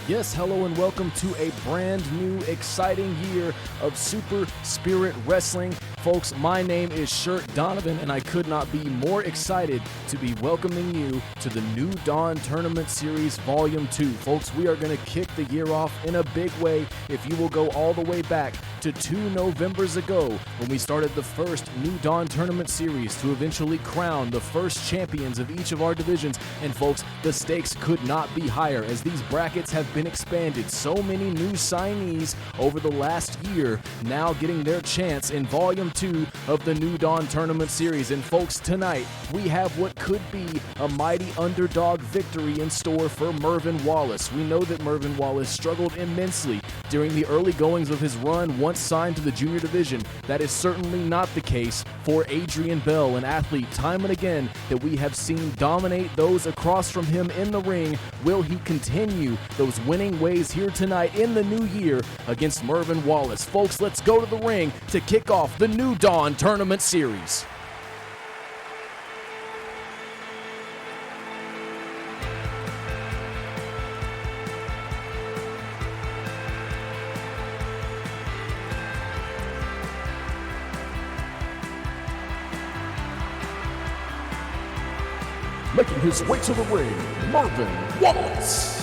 Yes, hello and welcome to a brand new, exciting year of Super Spirit Wrestling. Folks, my name is Shirt Donovan, and I could not be more excited to be welcoming you to the New Dawn Tournament Series Volume 2. Folks, we are going to kick the year off in a big way if you will go all the way back to 2 Novembers ago when we started the first New Dawn Tournament Series to eventually crown the first champions of each of our divisions. And folks, the stakes could not be higher as these brackets have been expanded. So many new signees over the last year now getting their chance in Volume 2 of the New Dawn Tournament Series. And folks, tonight we have what could be a mighty underdog victory in store for Mervyn Wallace. We know that Mervyn Wallace struggled immensely during the early goings of his run once signed to the junior division. That is certainly not the case for Adrian Bell, an athlete time and again that we have seen dominate those across from him in the ring. Will he continue those winning ways here tonight in the new year against Mervyn Wallace? Folks, let's go to the ring to kick off the New Dawn Tournament Series. Making his way to the ring, Mervyn Wallace.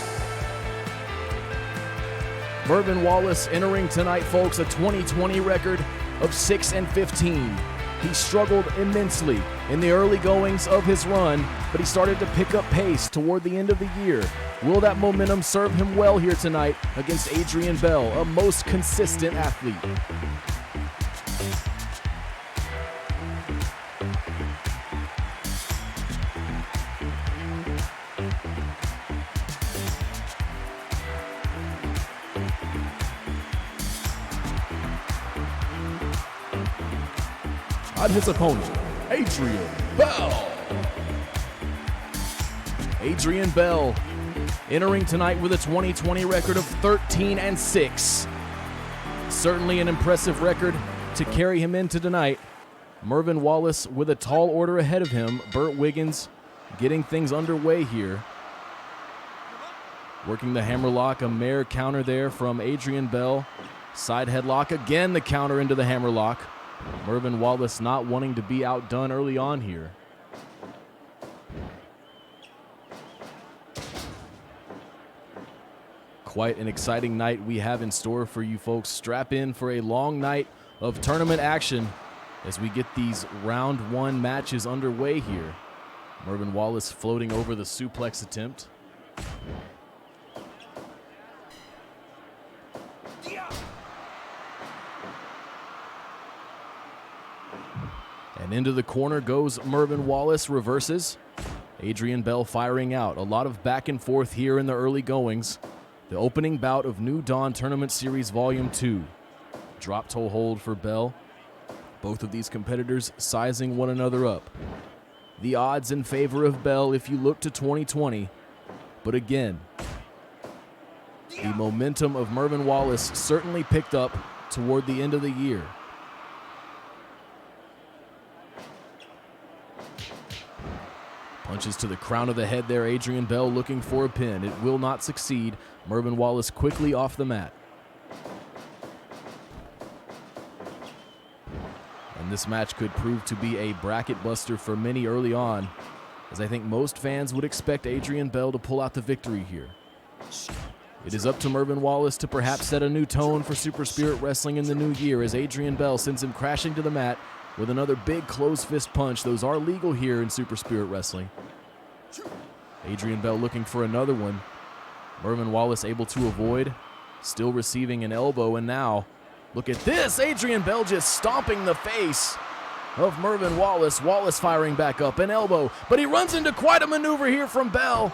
Mervyn Wallace entering tonight, folks, a 2020 record of 6-15. He struggled immensely in the early goings of his run, but he started to pick up pace toward the end of the year. Will that momentum serve him well here tonight against Adrian Bell, a most consistent athlete? On his opponent, Adrian Bell. Adrian Bell entering tonight with a 2020 record of 13-6. Certainly an impressive record to carry him into tonight. Mervyn Wallace with a tall order ahead of him. Burt Wiggins getting things underway here. Working the hammerlock, a mare counter there from Adrian Bell. Side headlock, again the counter into the hammerlock. Mervyn Wallace not wanting to be outdone early on here. Quite an exciting night we have in store for you folks. Strap in for a long night of tournament action as we get these round one matches underway here. Mervyn Wallace floating over the suplex attempt. And into the corner goes Mervyn Wallace, reverses. Adrian Bell firing out. A lot of back and forth here in the early goings. The opening bout of New Dawn Tournament Series Volume 2. Drop toe hold for Bell. Both of these competitors sizing one another up. The odds in favor of Bell if you look to 2020. But again, the momentum of Mervyn Wallace certainly picked up toward the end of the year. Punches to the crown of the head there. Adrian Bell looking for a pin. It will not succeed. Mervyn Wallace quickly off the mat. And this match could prove to be a bracket buster for many early on, as I think most fans would expect Adrian Bell to pull out the victory here. It is up to Mervyn Wallace to perhaps set a new tone for Super Spirit Wrestling in the new year as Adrian Bell sends him crashing to the mat with another big closed fist punch. Those are legal here in Super Spirit Wrestling. Adrian Bell looking for another one. Mervyn Wallace able to avoid. Still receiving an elbow, and now, look at this. Adrian Bell just stomping the face of Mervyn Wallace. Wallace firing back up, an elbow, but he runs into quite a maneuver here from Bell.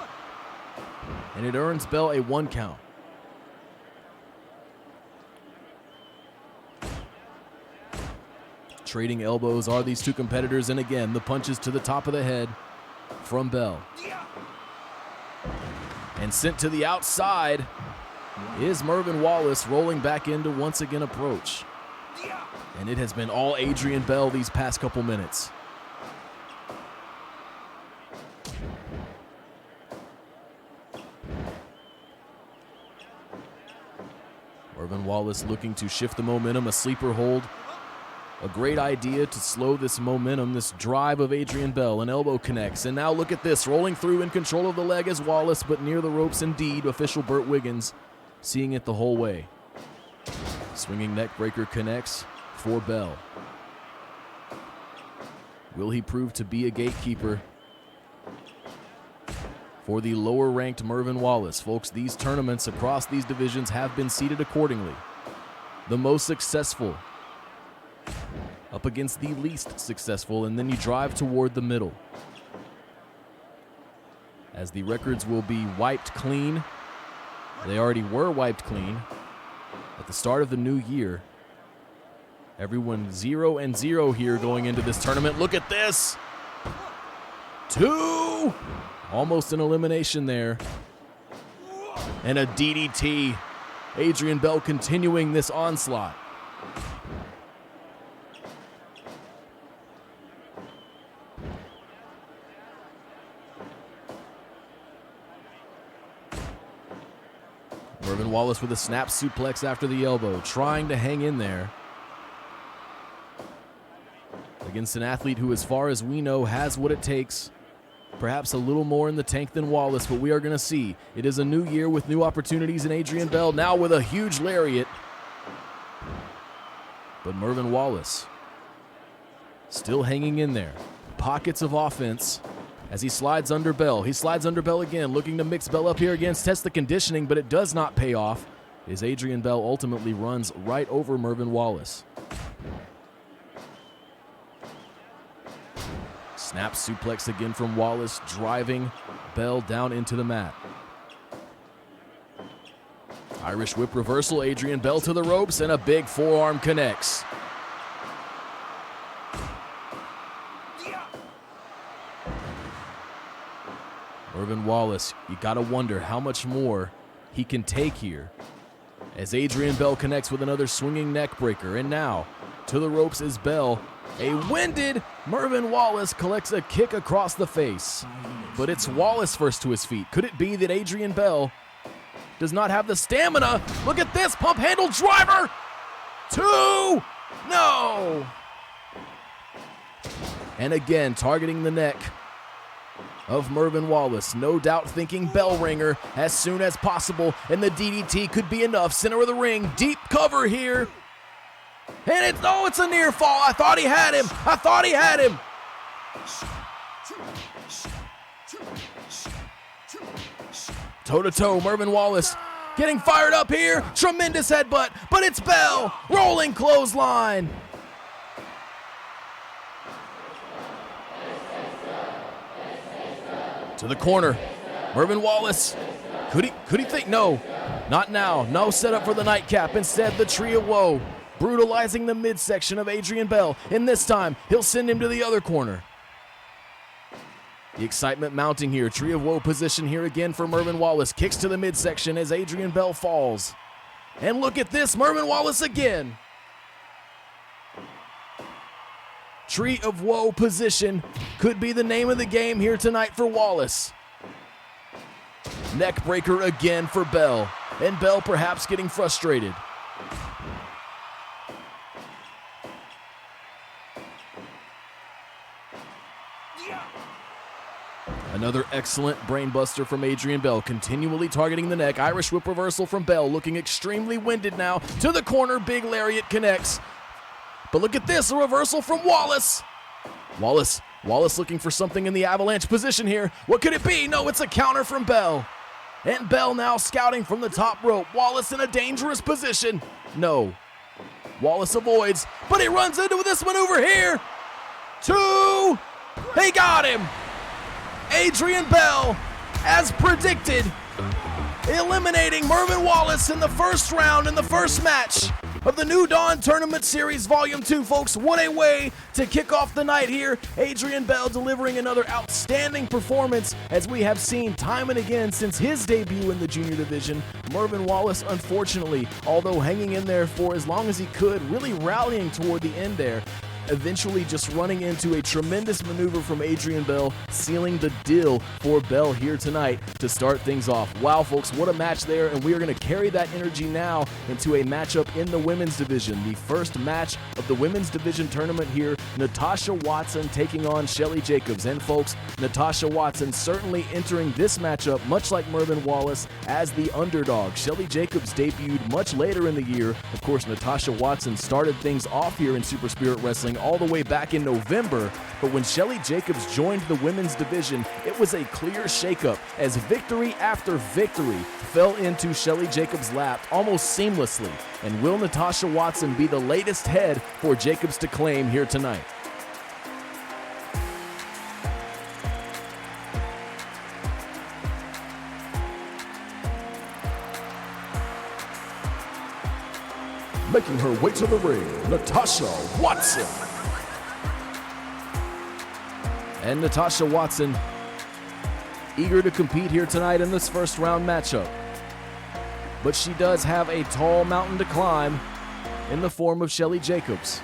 And it earns Bell a 1 count. Trading elbows are these two competitors, and again, the punches to the top of the head from Bell. And sent to the outside is Mervyn Wallace, rolling back in to once again approach. And it has been all Adrian Bell these past couple minutes. Mervyn Wallace looking to shift the momentum, a sleeper hold. A great idea to slow this momentum, this drive of Adrian Bell. An elbow connects, and now look at this, rolling through in control of the leg as Wallace, but near the ropes indeed. Official Burt Wiggins seeing it the whole way. Swinging neck breaker connects for Bell. Will he prove to be a gatekeeper for the lower-ranked Mervyn Wallace? Folks, these tournaments across these divisions have been seeded accordingly. The most successful up against the least successful, and then you drive toward the middle, as the records will be wiped clean. They already were wiped clean at the start of the new year. Everyone 0-0 here going into this tournament. Look at this. 2. Almost an elimination there. And a DDT. Adrian Bell continuing this onslaught. Mervyn Wallace with a snap suplex after the elbow, trying to hang in there against an athlete who, as far as we know, has what it takes. Perhaps a little more in the tank than Wallace, but we are going to see. It is a new year with new opportunities in Adrian Bell, now with a huge lariat. But Mervyn Wallace still hanging in there. Pockets of offense as he slides under Bell. He slides under Bell again, looking to mix Bell up here again, test the conditioning, but it does not pay off as Adrian Bell ultimately runs right over Mervyn Wallace. Snap suplex again from Wallace, driving Bell down into the mat. Irish whip reversal, Adrian Bell to the ropes, and a big forearm connects. Mervyn Wallace, you gotta wonder how much more he can take here as Adrian Bell connects with another swinging neck breaker. And now to the ropes is Bell. A winded Mervyn Wallace collects a kick across the face, but it's Wallace first to his feet. Could it be that Adrian Bell does not have the stamina? Look at this, pump handle driver. 2, no. And again, targeting the neck of Mervyn Wallace, no doubt thinking bell ringer as soon as possible, and the DDT could be enough. Center of the ring, deep cover here. And it's a near fall. I thought he had him. Toe-to-toe, Mervyn Wallace getting fired up here. Tremendous headbutt, but it's Bell. Rolling clothesline. To the corner, Mervyn Wallace. Could he think? No, not now. No setup for the nightcap. Instead, the Tree of Woe, brutalizing the midsection of Adrian Bell. And this time, he'll send him to the other corner. The excitement mounting here. Tree of Woe position here again for Mervyn Wallace. Kicks to the midsection as Adrian Bell falls. And look at this, Mervyn Wallace again. Tree of Woe position could be the name of the game here tonight for Wallace. Neck breaker again for Bell, and Bell perhaps getting frustrated. Another excellent brainbuster from Adrian Bell, continually targeting the neck. Irish whip reversal from Bell, looking extremely winded now. To the corner, big lariat connects. But look at this, a reversal from Wallace. Wallace looking for something in the avalanche position here. What could it be? No, it's a counter from Bell. And Bell now scouting from the top rope. Wallace in a dangerous position. No. Wallace avoids, but he runs into this maneuver here. 2. He got him. Adrian Bell, as predicted, eliminating Mervyn Wallace in the first round in the first match of the New Dawn Tournament Series Volume 2, folks. What a way to kick off the night here. Adrian Bell delivering another outstanding performance, as we have seen time and again since his debut in the junior division. Mervyn Wallace, unfortunately, although hanging in there for as long as he could, really rallying toward the end there. eventually just running into a tremendous maneuver from Adrian Bell, sealing the deal for Bell here tonight to start things off. Wow, folks, what a match there, and we are going to carry that energy now into a matchup in the women's division. The first match of the women's division tournament here, Natasha Watson taking on Shelly Jacobs. And folks, Natasha Watson certainly entering this matchup, much like Mervyn Wallace, as the underdog. Shelly Jacobs debuted much later in the year. Of course, Natasha Watson started things off here in Super Spirit Wrestling all the way back in November, but when Shelly Jacobs joined the women's division, it was a clear shakeup as victory after victory fell into Shelly Jacobs' lap almost seamlessly. And will Natasha Watson be the latest head for Jacobs to claim here tonight? Making her way to the ring, Natasha Watson. And Natasha Watson eager to compete here tonight in this first round matchup. But she does have a tall mountain to climb in the form of Shelly Jacobs.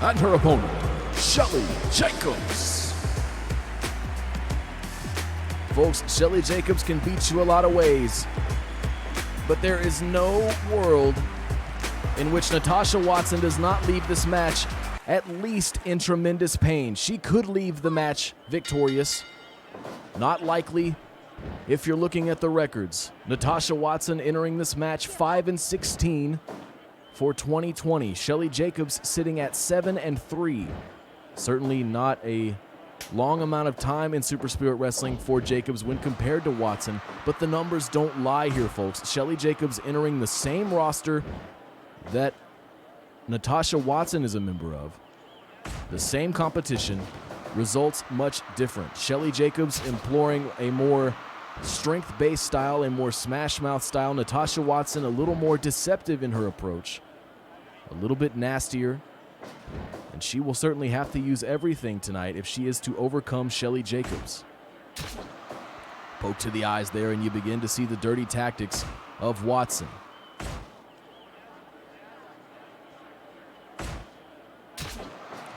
And her opponent, Shelly Jacobs. Folks, Shelly Jacobs can beat you a lot of ways, but there is no world in which Natasha Watson does not leave this match at least in tremendous pain. She could leave the match victorious. Not likely if you're looking at the records. Natasha Watson entering this match 5-16. For 2020, Shelly Jacobs sitting at 7-3. Certainly not a long amount of time in Super Spirit Wrestling for Jacobs when compared to Watson, but the numbers don't lie here, folks. Shelly Jacobs entering the same roster that Natasha Watson is a member of. The same competition, results much different. Shelly Jacobs employing a more strength-based style, a more smash-mouth style. Natasha Watson a little more deceptive in her approach, a little bit nastier, and she will certainly have to use everything tonight if she is to overcome Shelly Jacobs. Poke to the eyes there, and you begin to see the dirty tactics of Watson.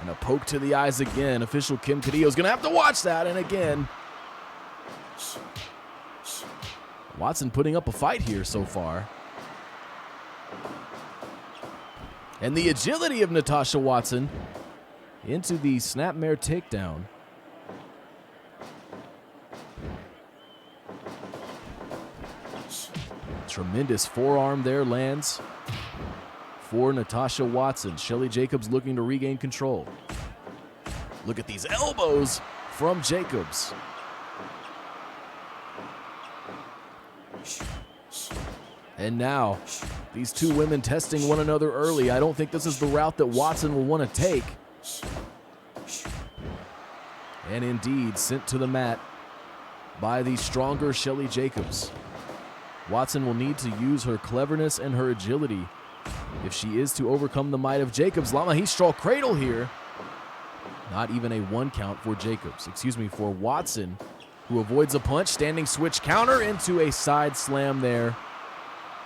And a poke to the eyes again. Official Kim Cadillo is going to have to watch that, and again, Watson putting up a fight here so far. And the agility of Natasha Watson into the snapmare takedown. Tremendous forearm there lands for Natasha Watson. Shelly Jacobs looking to regain control. Look at these elbows from Jacobs. And now, these two women testing one another early. I don't think this is the route that Watson will want to take. And indeed, sent to the mat by the stronger Shelly Jacobs. Watson will need to use her cleverness and her agility if she is to overcome the might of Jacobs. Lama-He-Straw cradle here. Not even a 1 count for Jacobs. For Watson, who avoids a punch. Standing switch counter into a side slam there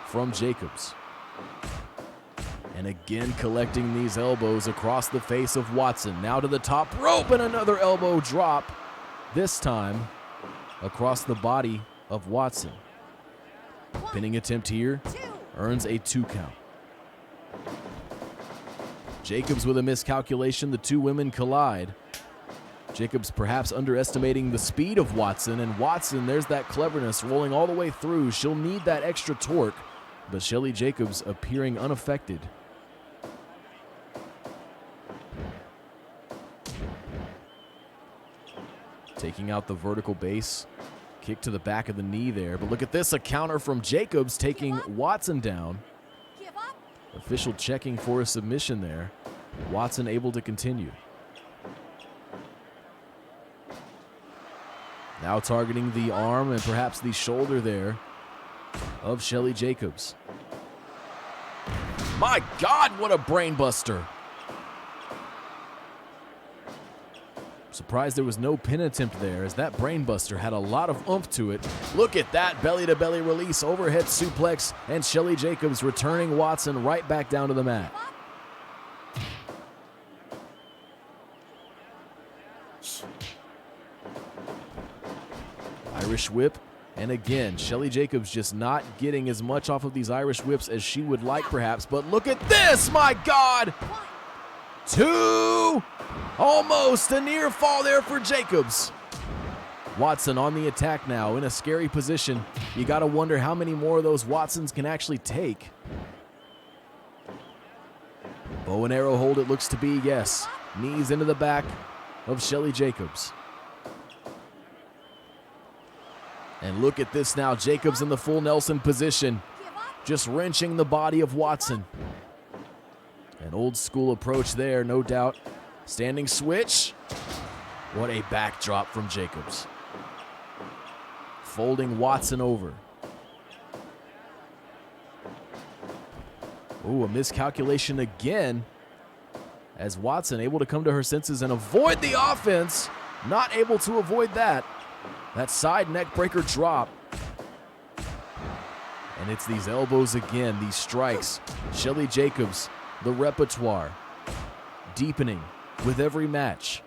from Jacobs. And again collecting these elbows across the face of Watson. Now to the top rope and another elbow drop. This time across the body of Watson. Pinning attempt here earns a 2 count. Jacobs with a miscalculation. The two women collide. Jacobs perhaps underestimating the speed of Watson, and Watson, there's that cleverness rolling all the way through. She'll need that extra torque, but Shelly Jacobs appearing unaffected. Taking out the vertical base. Kick to the back of the knee there, but look at this, a counter from Jacobs taking Watson down. Official checking for a submission there. Watson able to continue. Now targeting the arm and perhaps the shoulder there of Shelly Jacobs. My God, what a brain buster. Surprised there was no pin attempt there, as that brain buster had a lot of oomph to it. Look at that belly-to-belly release, overhead suplex, and Shelly Jacobs returning Watson right back down to the mat. Irish whip, and again, Shelly Jacobs just not getting as much off of these Irish whips as she would like perhaps, but look at this, my God! 2! Almost a near fall there for Jacobs. Watson on the attack now in a scary position. You got to wonder how many more of those Watsons can actually take. Bow and arrow hold it looks to be, yes. Knees into the back of Shelly Jacobs. And look at this now, Jacobs in the full Nelson position, just wrenching the body of Watson. An old school approach there, no doubt. Standing switch. What a backdrop from Jacobs. Folding Watson over. Ooh, a miscalculation again, as Watson able to come to her senses and avoid the offense. Not able to avoid that. That side neck breaker drop. And it's these elbows again, these strikes. Shelly Jacobs, the repertoire, deepening with every match.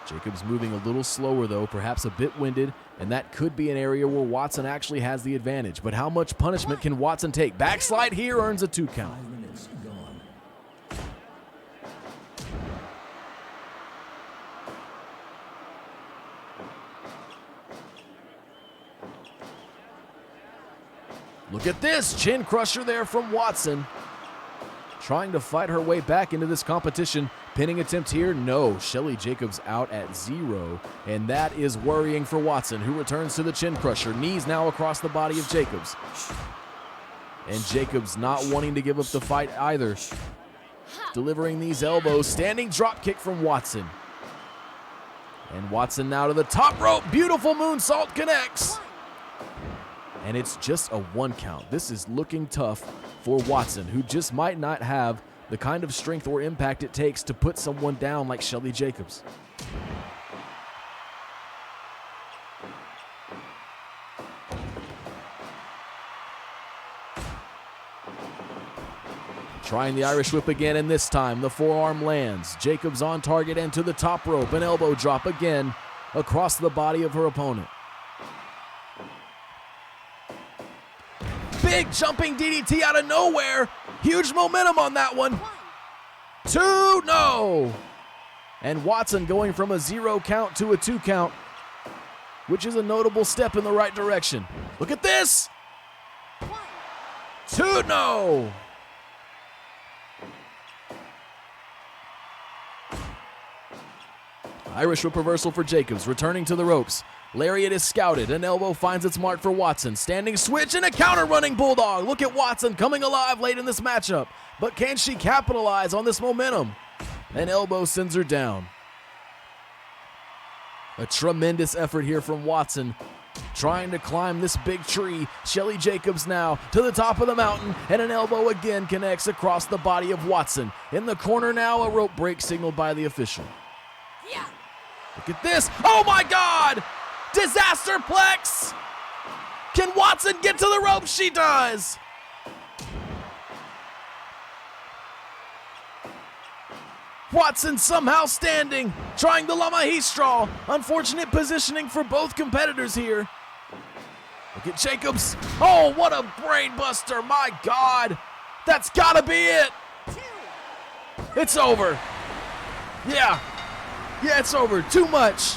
Jacobs moving a little slower though, perhaps a bit winded, and that could be an area where Watson actually has the advantage. But how much punishment can Watson take? Backslide here earns a 2 count. 5 minutes gone. Look at this, chin crusher there from Watson. Trying to fight her way back into this competition. Pinning attempt here, no. Shelly Jacobs out at 0, and that is worrying for Watson, who returns to the chin crusher. Knees now across the body of Jacobs. And Jacobs not wanting to give up the fight either. Delivering these elbows, standing drop kick from Watson. And Watson now to the top rope, beautiful moonsault connects. And it's just a 1 count. This is looking tough for Watson, who just might not have the kind of strength or impact it takes to put someone down like Shelly Jacobs. Trying the Irish whip again, and this time the forearm lands. Jacobs on target and to the top rope. An elbow drop again across the body of her opponent. Big jumping DDT out of nowhere. Huge momentum on that one. 2, no. And Watson going from a 0 count to a 2 count, which is a notable step in the right direction. Look at this. 2, no. Irish whip reversal for Jacobs, returning to the ropes. Lariat is scouted. An elbow finds its mark for Watson. Standing switch and a counter running bulldog. Look at Watson coming alive late in this matchup. But can she capitalize on this momentum? An elbow sends her down. A tremendous effort here from Watson, trying to climb this big tree. Shelly Jacobs now to the top of the mountain, and an elbow again connects across the body of Watson. In the corner now, a rope break signaled by the official. Yeah. Look at this. Oh my God! Disaster Plex! Can Watson get to the rope? She does! Watson somehow standing, trying the La Magistral. Unfortunate positioning for both competitors here. Look at Jacobs. Oh, what a brain buster, my God. That's gotta be it. It's over. Yeah, it's over. Too much.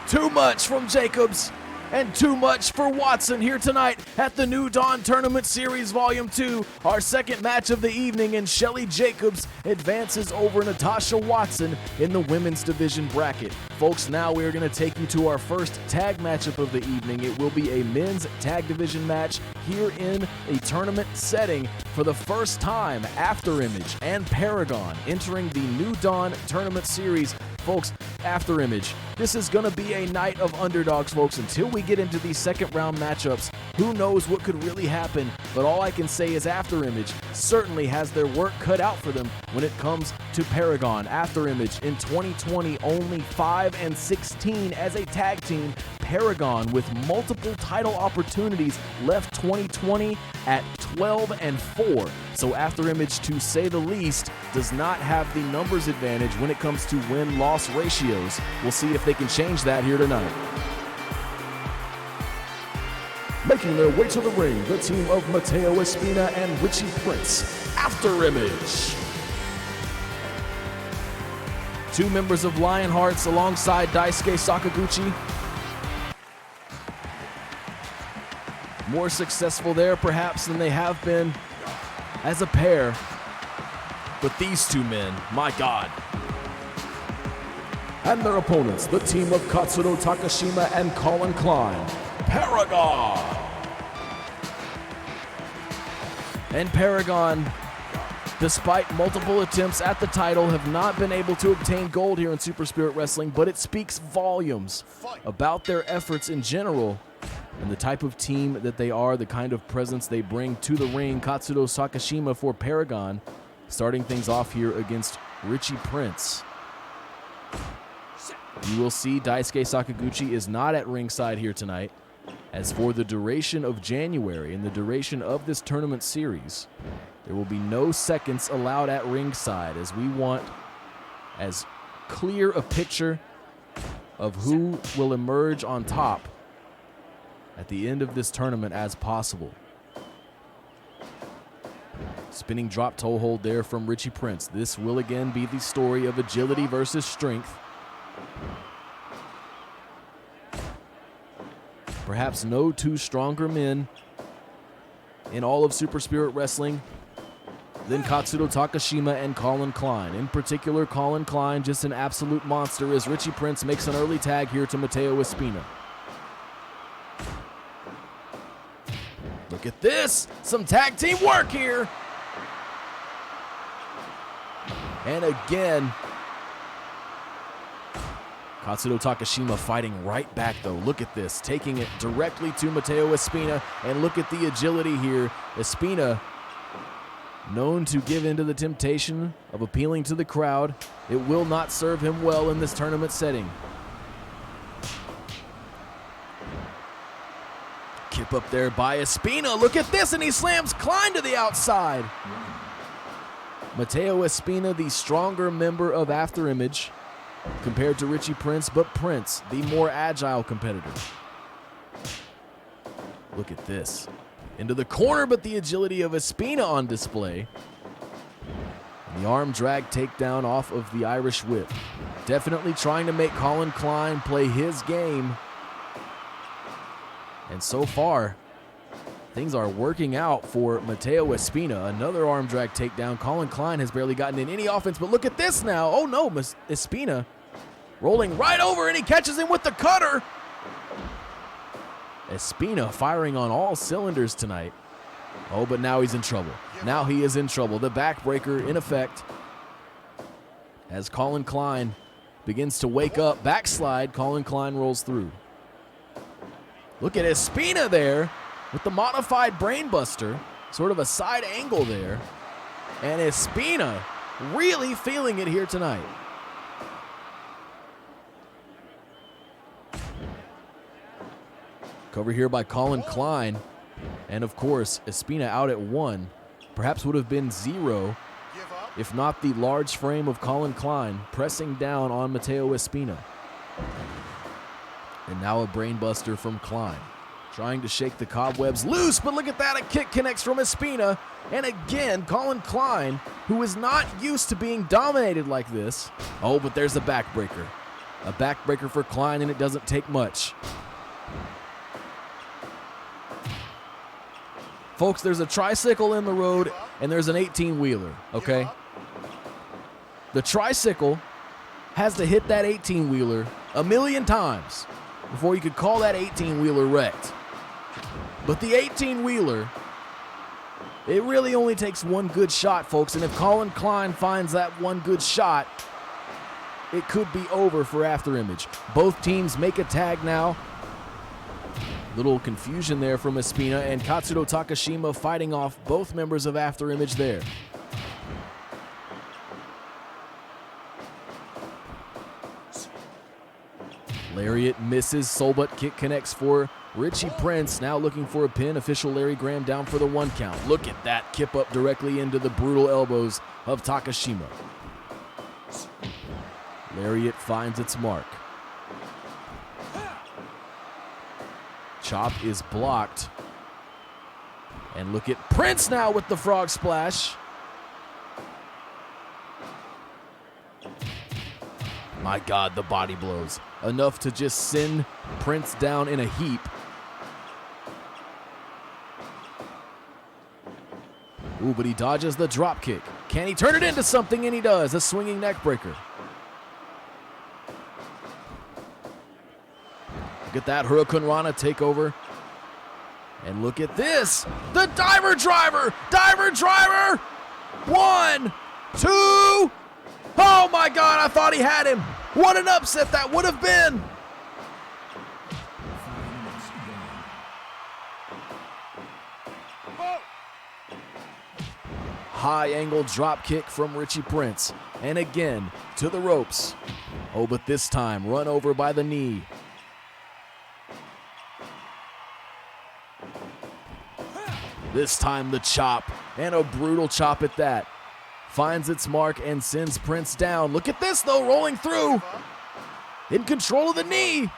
Too much from Jacobs, and too much for Watson here tonight at the New Dawn Tournament Series Volume 2. Our second match of the evening, and Shelly Jacobs advances over Natasha Watson in the women's division bracket. Folks, now we are going to take you to our first tag matchup of the evening. It will be a men's tag division match here in a tournament setting for the first time. After Image and Paragon entering the New Dawn Tournament Series folks, after image. This is going to be a night of underdogs, folks. Until we get into these second round matchups, who knows what could really happen, but all I can say is After Image certainly has their work cut out for them when it comes to Paragon. After Image in 2020 only 5-16 as a tag team. Paragon with multiple title opportunities left 2020 at 12-4. So After Image, to say the least, does not have the numbers advantage when it comes to win-loss ratios. We'll see if they can change that here tonight. Making their way to the ring, the team of Mateo Espina and Richie Prince, After Image. Two members of Lionhearts alongside Daisuke Sakaguchi. More successful there perhaps than they have been as a pair. But these two men, my God. And their opponents, the team of Katsuro Takashima and Colin Klein, Paragon. And Paragon, despite multiple attempts at the title, have not been able to obtain gold here in Super Spirit Wrestling, but it speaks volumes about their efforts in general and the type of team that they are, the kind of presence they bring to the ring. Katsuro Takashima for Paragon, starting things off here against Richie Prince. You will see Daisuke Sakaguchi is not at ringside here tonight. As for the duration of January and the duration of this tournament series, there will be no seconds allowed at ringside, as we want as clear a picture of who will emerge on top at the end of this tournament as possible. Spinning drop toe hold there from Richie Prince. This will again be the story of agility versus strength. Perhaps no two stronger men in all of Super Spirit Wrestling than Katsuro Takashima and Colin Klein. In particular, Colin Klein, just an absolute monster as Richie Prince makes an early tag here to Mateo Espina. Look at this, some tag team work here. And again, Katsuro Takashima fighting right back though. Look at this, taking it directly to Mateo Espina, and look at the agility here. Espina, known to give in to the temptation of appealing to the crowd. It will not serve him well in this tournament setting. Kip up there by Espina. Look at this, and he slams Klein to the outside. Mateo Espina, the stronger member of After Image compared to Richie Prince, but Prince, the more agile competitor. Look at this. Into the corner, but the agility of Espina on display. And the arm drag takedown off of the Irish whip. Definitely trying to make Colin Klein play his game. And so far, things are working out for Mateo Espina. Another arm drag takedown. Colin Klein has barely gotten in any offense, but look at this now. Oh no, Espina rolling right over, and he catches him with the cutter. Espina firing on all cylinders tonight. Oh, but now he's in trouble. Now he is in trouble. The backbreaker in effect as Colin Klein begins to wake up. Backslide, Colin Klein rolls through. Look at Espina there with the modified brainbuster. Sort of a side angle there. And Espina really feeling it here tonight. Cover here by Colin Klein. And of course, Espina out at 1. Perhaps would have been 0 if not the large frame of Colin Klein pressing down on Mateo Espina. And now a brainbuster from Klein. Trying to shake the cobwebs loose, but look at that, a kick connects from Espina. And again, Colin Klein, who is not used to being dominated like this. Oh, but there's a backbreaker. A backbreaker for Klein, and it doesn't take much. Folks, there's a tricycle in the road, and there's an 18-wheeler, okay? The tricycle has to hit that 18-wheeler a million times before you could call that 18-wheeler wrecked. But the 18-wheeler, it really only takes one good shot, folks, and if Colin Klein finds that one good shot, it could be over for After Image. Both teams make a tag now. Little confusion there from Espina and Katsudo Takashima fighting off both members of After Image there. Lariat misses, soul butt kick connects for Richie Prince, now looking for a pin. Official Larry Graham down for the 1 count. Look at that kip up directly into the brutal elbows of Takashima. Lariat finds its mark. Chop is blocked. And look at Prince now with the frog splash. My God, the body blows. Enough to just send Prince down in a heap. Ooh, but he dodges the drop kick. Can he turn it into something? And he does. A swinging neck breaker. Look at that Hurricane Rana takeover. And look at this. The diver driver. Diver driver. 1, 2. Oh my God, I thought he had him. What an upset that would have been. High angle drop kick from Richie Prince. And again, to the ropes. Oh, but this time run over by the knee. This time the chop, and a brutal chop at that. Finds its mark and sends Prince down. Look at this though, rolling through. In control of the knee.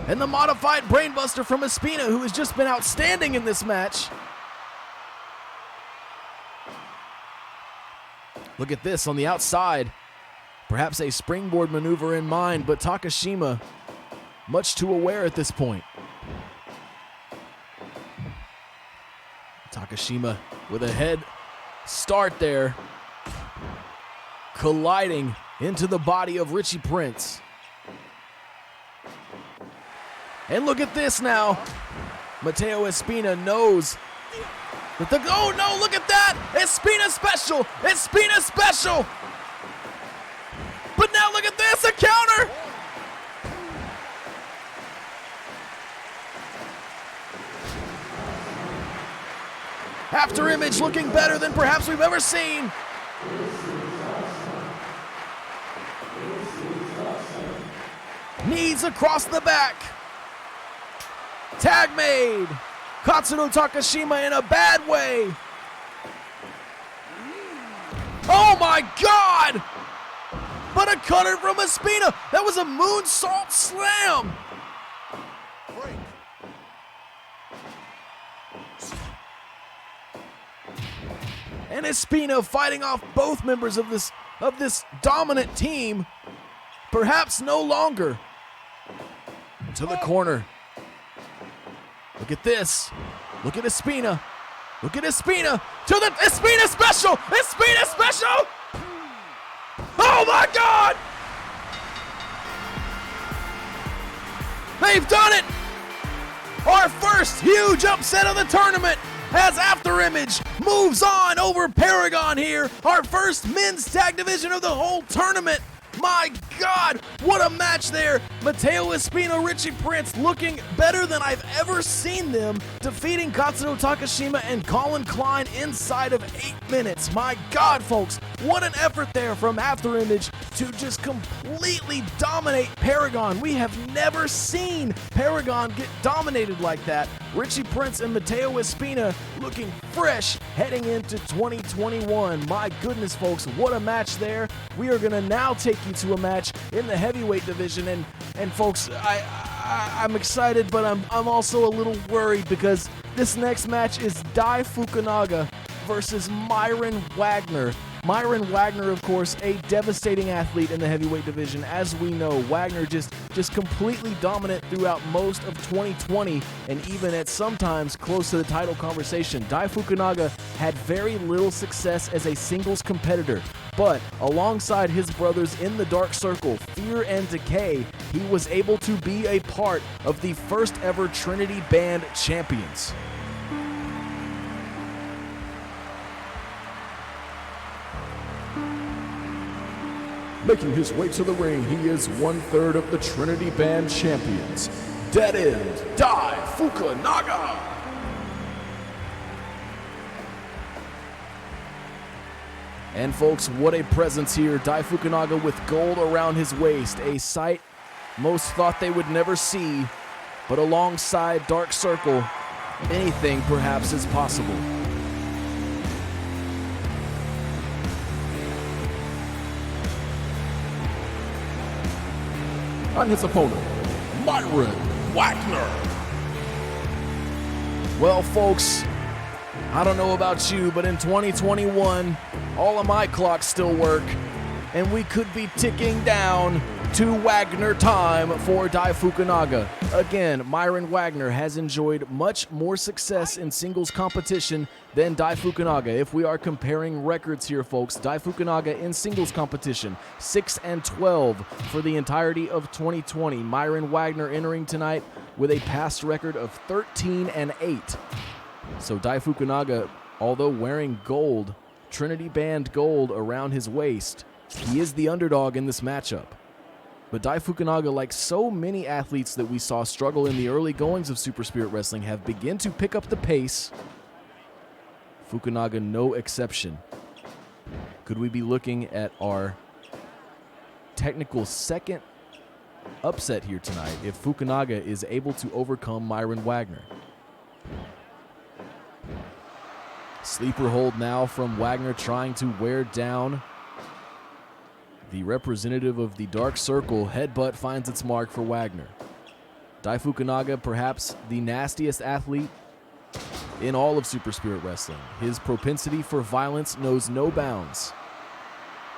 And the modified brainbuster from Espina, who has just been outstanding in this match. Look at this on the outside. Perhaps a springboard maneuver in mind, but Takashima much too aware at this point. Takashima with a head start there, colliding into the body of Richie Prince. And look at this now. Mateo Espina knows that the, oh no, look at that! Espina special! Espina special! But now look at this, a counter! After Image looking better than perhaps we've ever seen. Knees across the back. Tag made. Katsudo Takashima in a bad way. Oh my God! But a cutter from Espina. That was a moonsault slam. And Espina fighting off both members of this dominant team. Perhaps no longer. To the corner. Look at this. Look at Espina. Look at Espina. To the Espina special. Espina special. Oh my God. They've done it. Our first huge upset of the tournament as After Image moves on over Paragon here. Our first men's tag division of the whole tournament. My God, what a match there. Mateo Espina, Richie Prince looking better than I've ever seen them, defeating Katsudo Takashima and Colin Klein inside of 8 minutes. My God, folks, what an effort there from After Image to just completely dominate Paragon. We have never seen Paragon get dominated like that. Richie Prince and Mateo Espina looking fresh heading into 2021. My goodness, folks, what a match there. We are going to now take you to a match in the heavyweight division, and folks, I'm excited, but I'm also a little worried because this next match is Dai Fukunaga versus Myron Wagner. Myron Wagner, of course, a devastating athlete in the heavyweight division. As we know, Wagner just completely dominant throughout most of 2020 and even at sometimes close to the title conversation. Dai Fukunaga had very little success as a singles competitor, but alongside his brothers in the Dark Circle, Fear and Decay, he was able to be a part of the first ever Trinity Band champions. Making his way to the ring, he is 1/3 of the Trinity Band champions, Dead End Dai Fukunaga. And folks, what a presence here. Dai Fukunaga with gold around his waist, a sight most thought they would never see, but alongside Dark Circle, anything perhaps is possible. On his opponent, Myron Wagner. Well, folks, I don't know about you, but in 2021, all of my clocks still work, and we could be ticking down to Wagner time for Dai Fukunaga. Again, Myron Wagner has enjoyed much more success in singles competition than Dai Fukunaga. If we are comparing records here, folks, Dai Fukunaga in singles competition, 6-12 for the entirety of 2020. Myron Wagner entering tonight with a past record of 13-8. So Dai Fukunaga, although wearing gold, Trinity Band gold around his waist, he is the underdog in this matchup. But Dai Fukunaga, like so many athletes that we saw struggle in the early goings of Super Spirit Wrestling, have begun to pick up the pace. Fukunaga no exception. Could we be looking at our technical second upset here tonight if Fukunaga is able to overcome Myron Wagner? Sleeper hold now from Wagner, trying to wear down the representative of the Dark Circle. Headbutt finds its mark for Wagner. Dai Fukunaga, perhaps the nastiest athlete in all of Super Spirit Wrestling. His propensity for violence knows no bounds.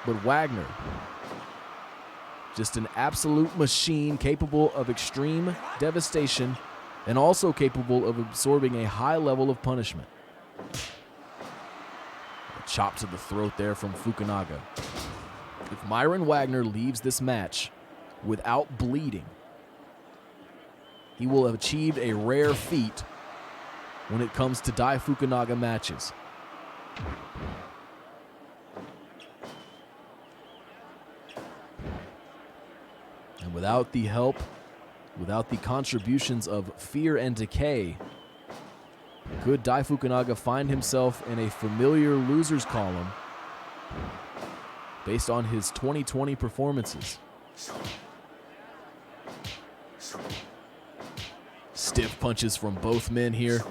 But Wagner, just an absolute machine, capable of extreme devastation and also capable of absorbing a high level of punishment. A chop to the throat there from Fukunaga. If Myron Wagner leaves this match without bleeding, he will have achieved a rare feat when it comes to Dai Fukunaga matches. And without the help, without the contributions of Fear and Decay, could Dai Fukunaga find himself in a familiar losers column based on his 2020 performances? Stiff punches from both men here.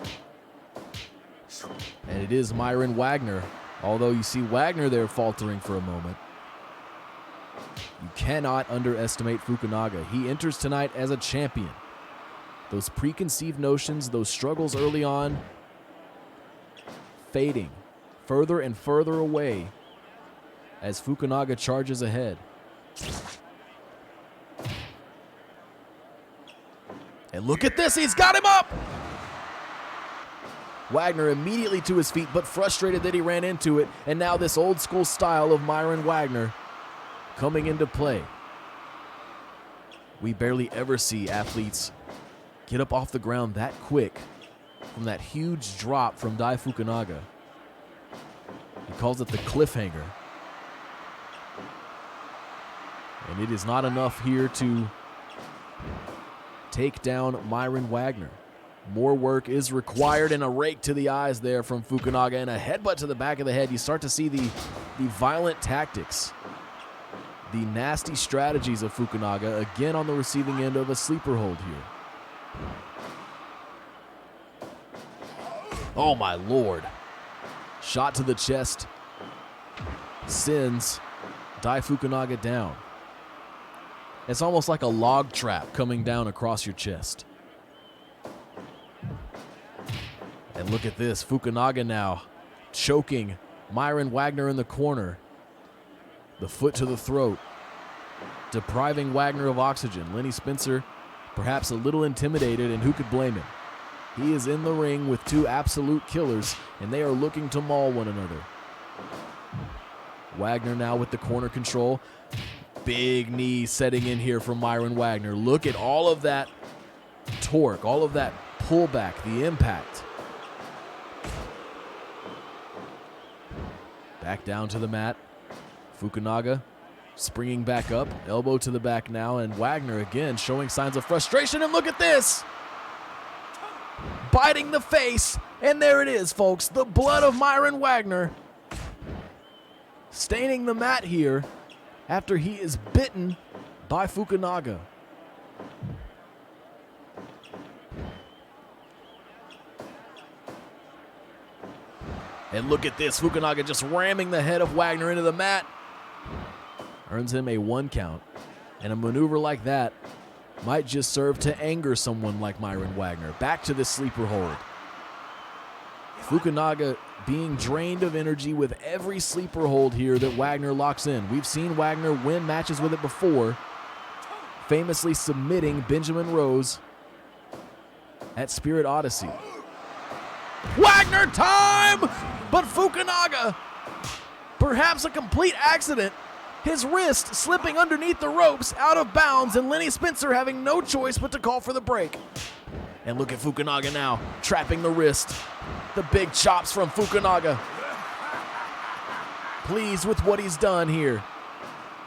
And it is Myron Wagner, although you see Wagner there faltering for a moment. You cannot underestimate Fukunaga. He enters tonight as a champion. Those preconceived notions, those struggles early on, fading further and further away as Fukunaga charges ahead. And look at this, he's got him up! Wagner immediately to his feet, but frustrated that he ran into it, and now this old school style of Myron Wagner coming into play. We barely ever see athletes get up off the ground that quick from that huge drop from Dai Fukunaga. He calls it the cliffhanger. And it is not enough here to take down Myron Wagner. More work is required, and a rake to the eyes there from Fukunaga and a headbutt to the back of the head. You start to see the violent tactics, the nasty strategies of Fukunaga, again on the receiving end of a sleeper hold here. Oh my lord. Shot to the chest sends Dai Fukunaga down. It's almost like a log trap coming down across your chest. And look at this, Fukunaga now choking Myron Wagner in the corner. The foot to the throat, depriving Wagner of oxygen. Lenny Spencer perhaps a little intimidated, and who could blame him? He is in the ring with two absolute killers, and they are looking to maul one another. Wagner now with the corner control. Big knee setting in here from Myron Wagner. Look at all of that torque, all of that pullback, the impact. Back down to the mat. Fukunaga Springing back up, elbow to the back now, and Wagner again showing signs of frustration, and look at this! Biting the face, and there it is, folks, the blood of Myron Wagner staining the mat here after he is bitten by Fukunaga. And look at this, Fukunaga just ramming the head of Wagner into the mat. Earns him a 1 count. And a maneuver like that might just serve to anger someone like Myron Wagner. Back to the sleeper hold. Fukunaga being drained of energy with every sleeper hold here that Wagner locks in. We've seen Wagner win matches with it before, famously submitting Benjamin Rose at Spirit Odyssey. Wagner time! But Fukunaga, perhaps a complete accident, his wrist slipping underneath the ropes out of bounds, and Lenny Spencer having no choice but to call for the break. And look at Fukunaga now, trapping the wrist. The big chops from Fukunaga. Pleased with what he's done here.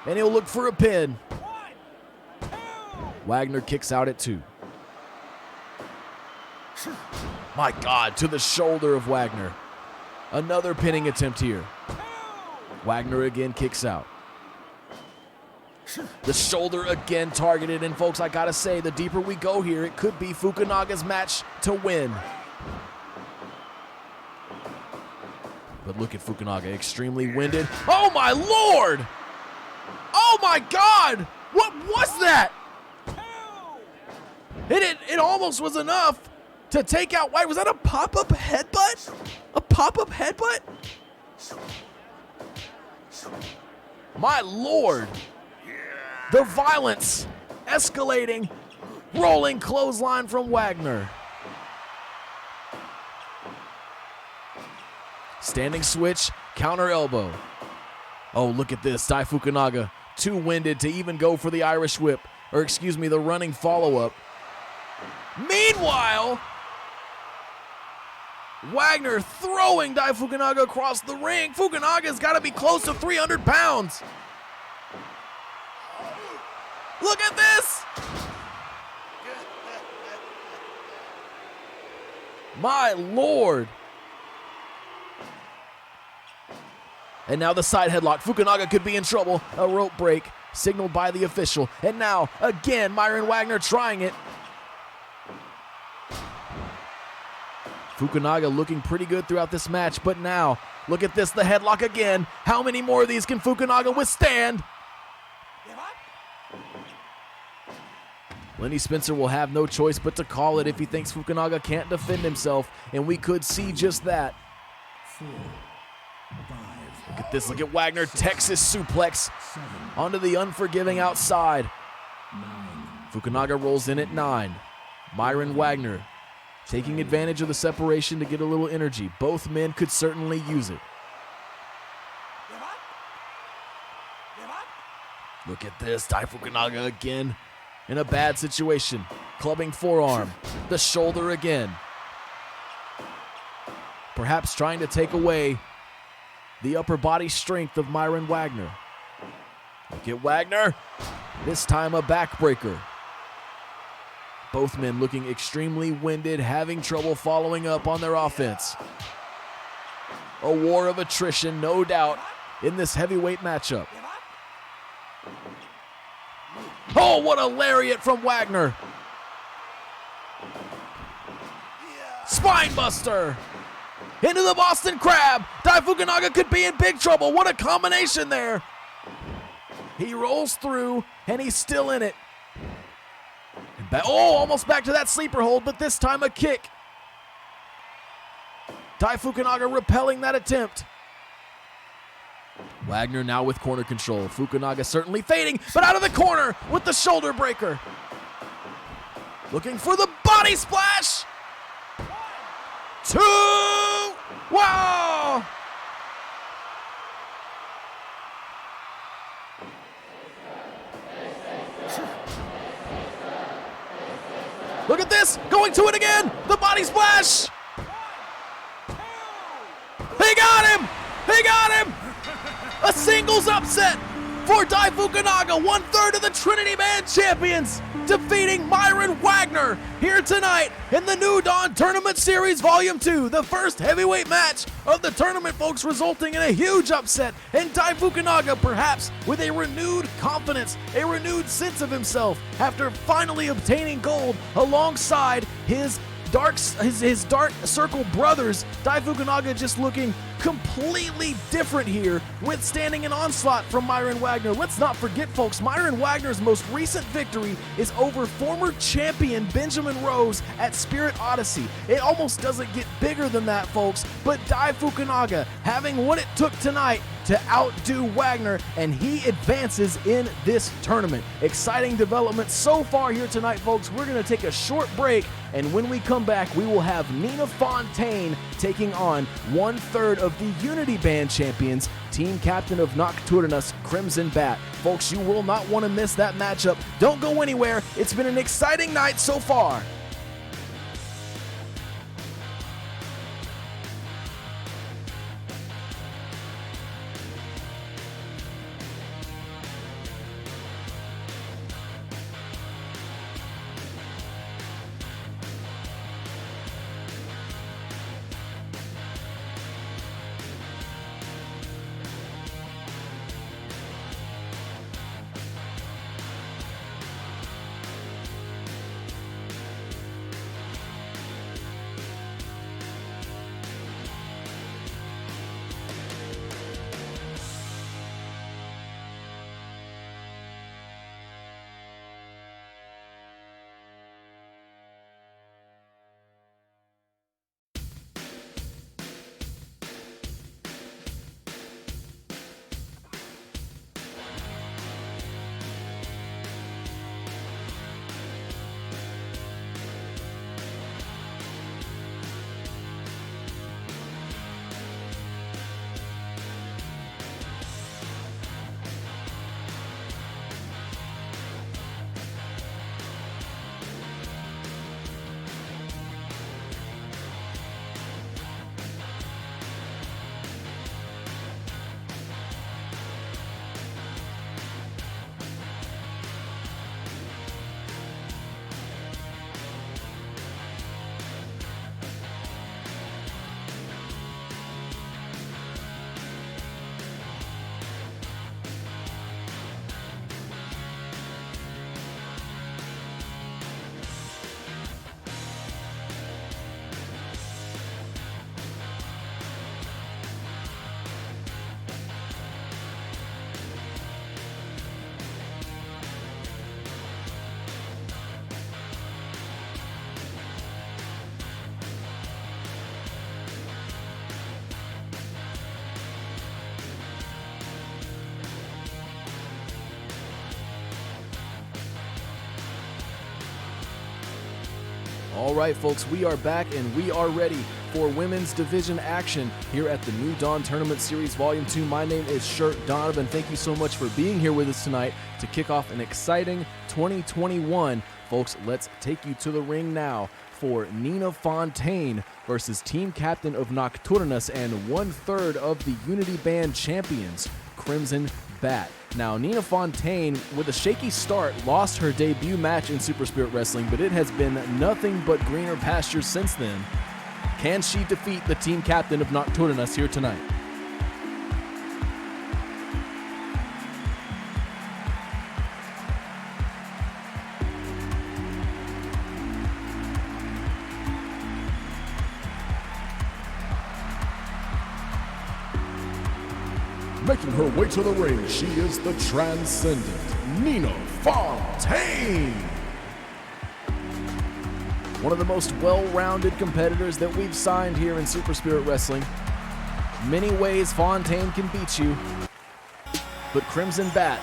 And he'll look for a pin. Wagner kicks out at 2. My God, to the shoulder of Wagner. Another pinning attempt here. Wagner again kicks out. The shoulder again targeted, and folks, I gotta say, the deeper we go here, it could be Fukunaga's match to win. But look at Fukunaga, extremely winded. Oh my Lord! Oh my God! What was that? It almost was enough to take out White. Was that a pop-up headbutt? A pop-up headbutt? My Lord! The violence escalating, rolling clothesline from Wagner. Standing switch, counter elbow. Oh, look at this, Dai Fukunaga, too winded to even go for the Irish whip, or excuse me, the running follow-up. Meanwhile, Wagner throwing Dai Fukunaga across the ring. Fukunaga's got to be close to 300 pounds. Look at this! My Lord! And now the side headlock. Fukunaga could be in trouble. A rope break signaled by the official. And now, again, Myron Wagner trying it. Fukunaga looking pretty good throughout this match, but now, look at this, the headlock again. How many more of these can Fukunaga withstand? Lenny Spencer will have no choice but to call it if he thinks Fukunaga can't defend himself, and we could see just that. 4, 5, look at this, look at Wagner, Texas suplex onto the unforgiving outside. 9, Fukunaga rolls in at 9. Myron Wagner taking advantage of the separation to get a little energy. Both men could certainly use it. Look at this, Dai Fukunaga again in a bad situation. Clubbing forearm, the shoulder again. Perhaps trying to take away the upper body strength of Myron Wagner. Look at Wagner, this time a backbreaker. Both men looking extremely winded, having trouble following up on their offense. A war of attrition, no doubt, in this heavyweight matchup. Oh, what a lariat from Wagner. Spinebuster. Into the Boston Crab. Dai Fukunaga could be in big trouble. What a combination there. He rolls through, and he's still in it. Oh, almost back to that sleeper hold, but this time a kick. Dai Fukunaga repelling that attempt. Wagner now with corner control. Fukunaga certainly fading, but out of the corner with the shoulder breaker. Looking for the body splash. 2! Wow! Look at this, going to it again, the body splash. He got him, he got him. A singles upset for Dai Fukunaga, 1/3 of the Trinity Band champions, defeating Myron Wagner here tonight in the New Dawn Tournament Series Volume 2, the first heavyweight match of the tournament, folks, resulting in a huge upset, and Dai Fukunaga perhaps with a renewed confidence, a renewed sense of himself after finally obtaining gold alongside his Dark Circle brothers. Dai Fukunaga just looking completely different here, withstanding an onslaught from Myron Wagner. Let's not forget, folks, Myron Wagner's most recent victory is over former champion Benjamin Rose at Spirit Odyssey. It almost doesn't get bigger than that, folks, but Dai Fukunaga having what it took tonight to outdo Wagner, and he advances in this tournament. Exciting development so far here tonight, folks. We're going to take a short break, and when we come back, we will have Nina Fontaine taking on 1/3 of the Unity Band champions, team captain of Nocturnus, Crimson Bat. Folks, you will not want to miss that matchup. Don't go anywhere. It's been an exciting night so far. All right, folks, we are back and we are ready for women's division action here at the New Dawn Tournament Series Volume 2. My name is Shirt Donovan. Thank you so much for being here with us tonight to kick off an exciting 2021. Folks, let's take you to the ring now for Nina Fontaine versus team captain of Nocturnus and 1/3 of the Unity Band champions, Crimson Bat. Now, Nina Fontaine, with a shaky start, lost her debut match in Super Spirit Wrestling, but it has been nothing but greener pastures since then. Can she defeat the team captain of Nocturnus here tonight? Making her way to the ring, she is the transcendent Nina Fontaine. One of the most well-rounded competitors that we've signed here in Super Spirit Wrestling. Many ways Fontaine can beat you, but Crimson Bat,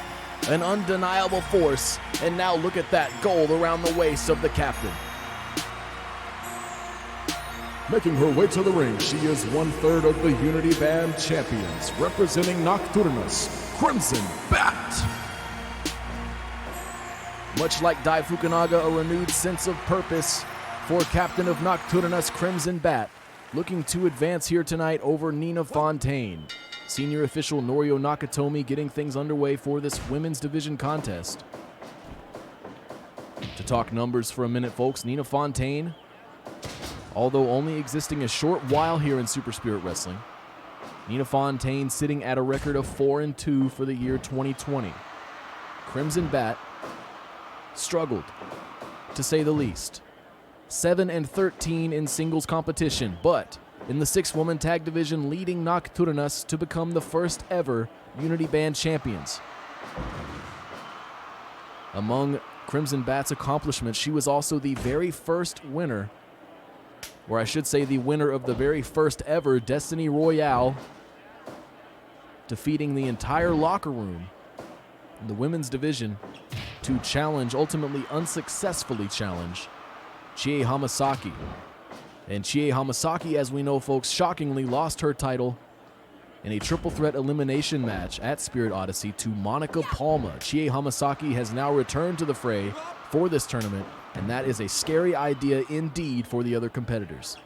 an undeniable force, and now look at that gold around the waist of the captain. Making her way to the ring, she is 1/3 of the Unity Band champions, representing Nocturnus, Crimson Bat. Much like Dai Fukunaga, a renewed sense of purpose for captain of Nocturnus, Crimson Bat, looking to advance here tonight over Nina Fontaine. Senior official Norio Nakatomi getting things underway for this women's division contest. To talk numbers for a minute, folks, Nina Fontaine, although only existing a short while here in Super Spirit Wrestling, Nina Fontaine sitting at a record of 4-2 for the year 2020. Crimson Bat struggled, to say the least. 7-13 in singles competition, but in the 6-woman tag division, leading Nocturnas to become the first ever Unity Band champions. Among Crimson Bat's accomplishments, she was also the very first winner, or I should say the winner of the very first ever Destiny Royale, defeating the entire locker room in the women's division to challenge, ultimately unsuccessfully challenge, Chie Hamasaki. And Chie Hamasaki, as we know, folks, shockingly lost her title in a triple threat elimination match at Spirit Odyssey to Monica Palma. Chie Hamasaki has now returned to the fray for this tournament, and that is a scary idea indeed for the other competitors.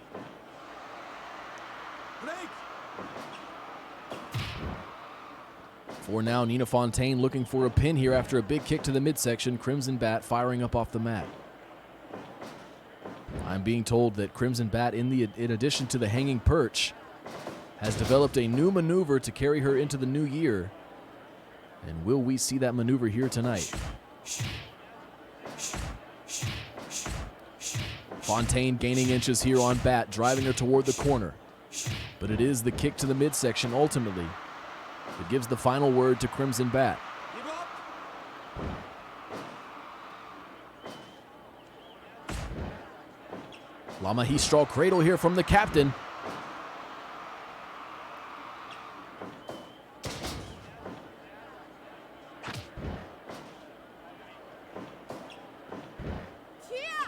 For now, Nina Fontaine looking for a pin here after a big kick to the midsection. Crimson Bat firing up off the mat. I'm being told that Crimson Bat, in addition to the hanging perch, has developed a new maneuver to carry her into the new year. And will we see that maneuver here tonight? Fontaine gaining inches here on Bat, driving her toward the corner. But it is the kick to the midsection ultimately that gives the final word to Crimson Bat. La Magistral Cradle here from the captain.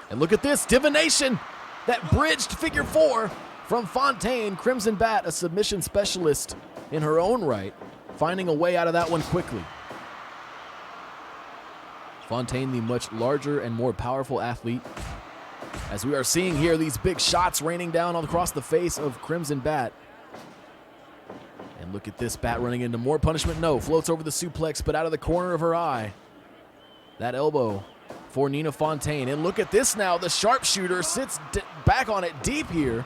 And look at this, divination! That bridged figure 4 from Fontaine. Crimson Bat, a submission specialist in her own right, finding a way out of that one quickly. Fontaine, the much larger and more powerful athlete. As we are seeing here, these big shots raining down across the face of Crimson Bat. And look at this, Bat running into more punishment. No, floats over the suplex, but out of the corner of her eye. That elbow for Nina Fontaine. And look at this now, the sharpshooter sits back on it deep here.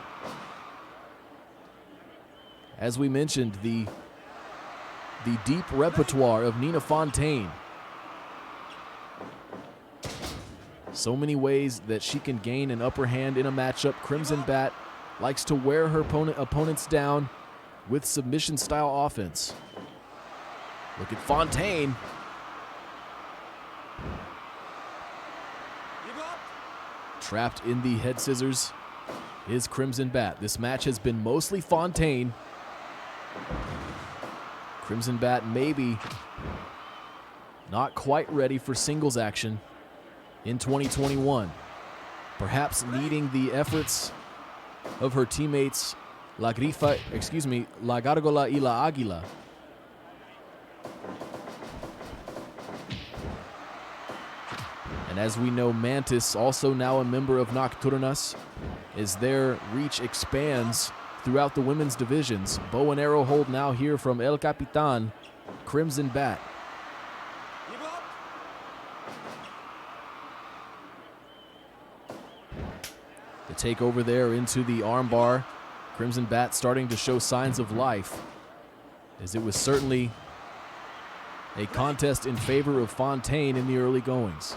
As we mentioned, the deep repertoire of Nina Fontaine. So many ways that she can gain an upper hand in a matchup. Crimson Bat likes to wear her opponents down with submission-style offense. Look at Fontaine. Trapped in the head scissors is Crimson Bat. This match has been mostly Fontaine. Crimson Bat maybe not quite ready for singles action in 2021. Perhaps needing the efforts of her teammates La Gárgola y La Águila. And as we know, Mantis, also now a member of Nocturnas, as their reach expands throughout the women's divisions. Bow and arrow hold now here from El Capitan, Crimson Bat. The takeover there into the armbar. Crimson Bat starting to show signs of life, as it was certainly a contest in favor of Fontaine in the early goings.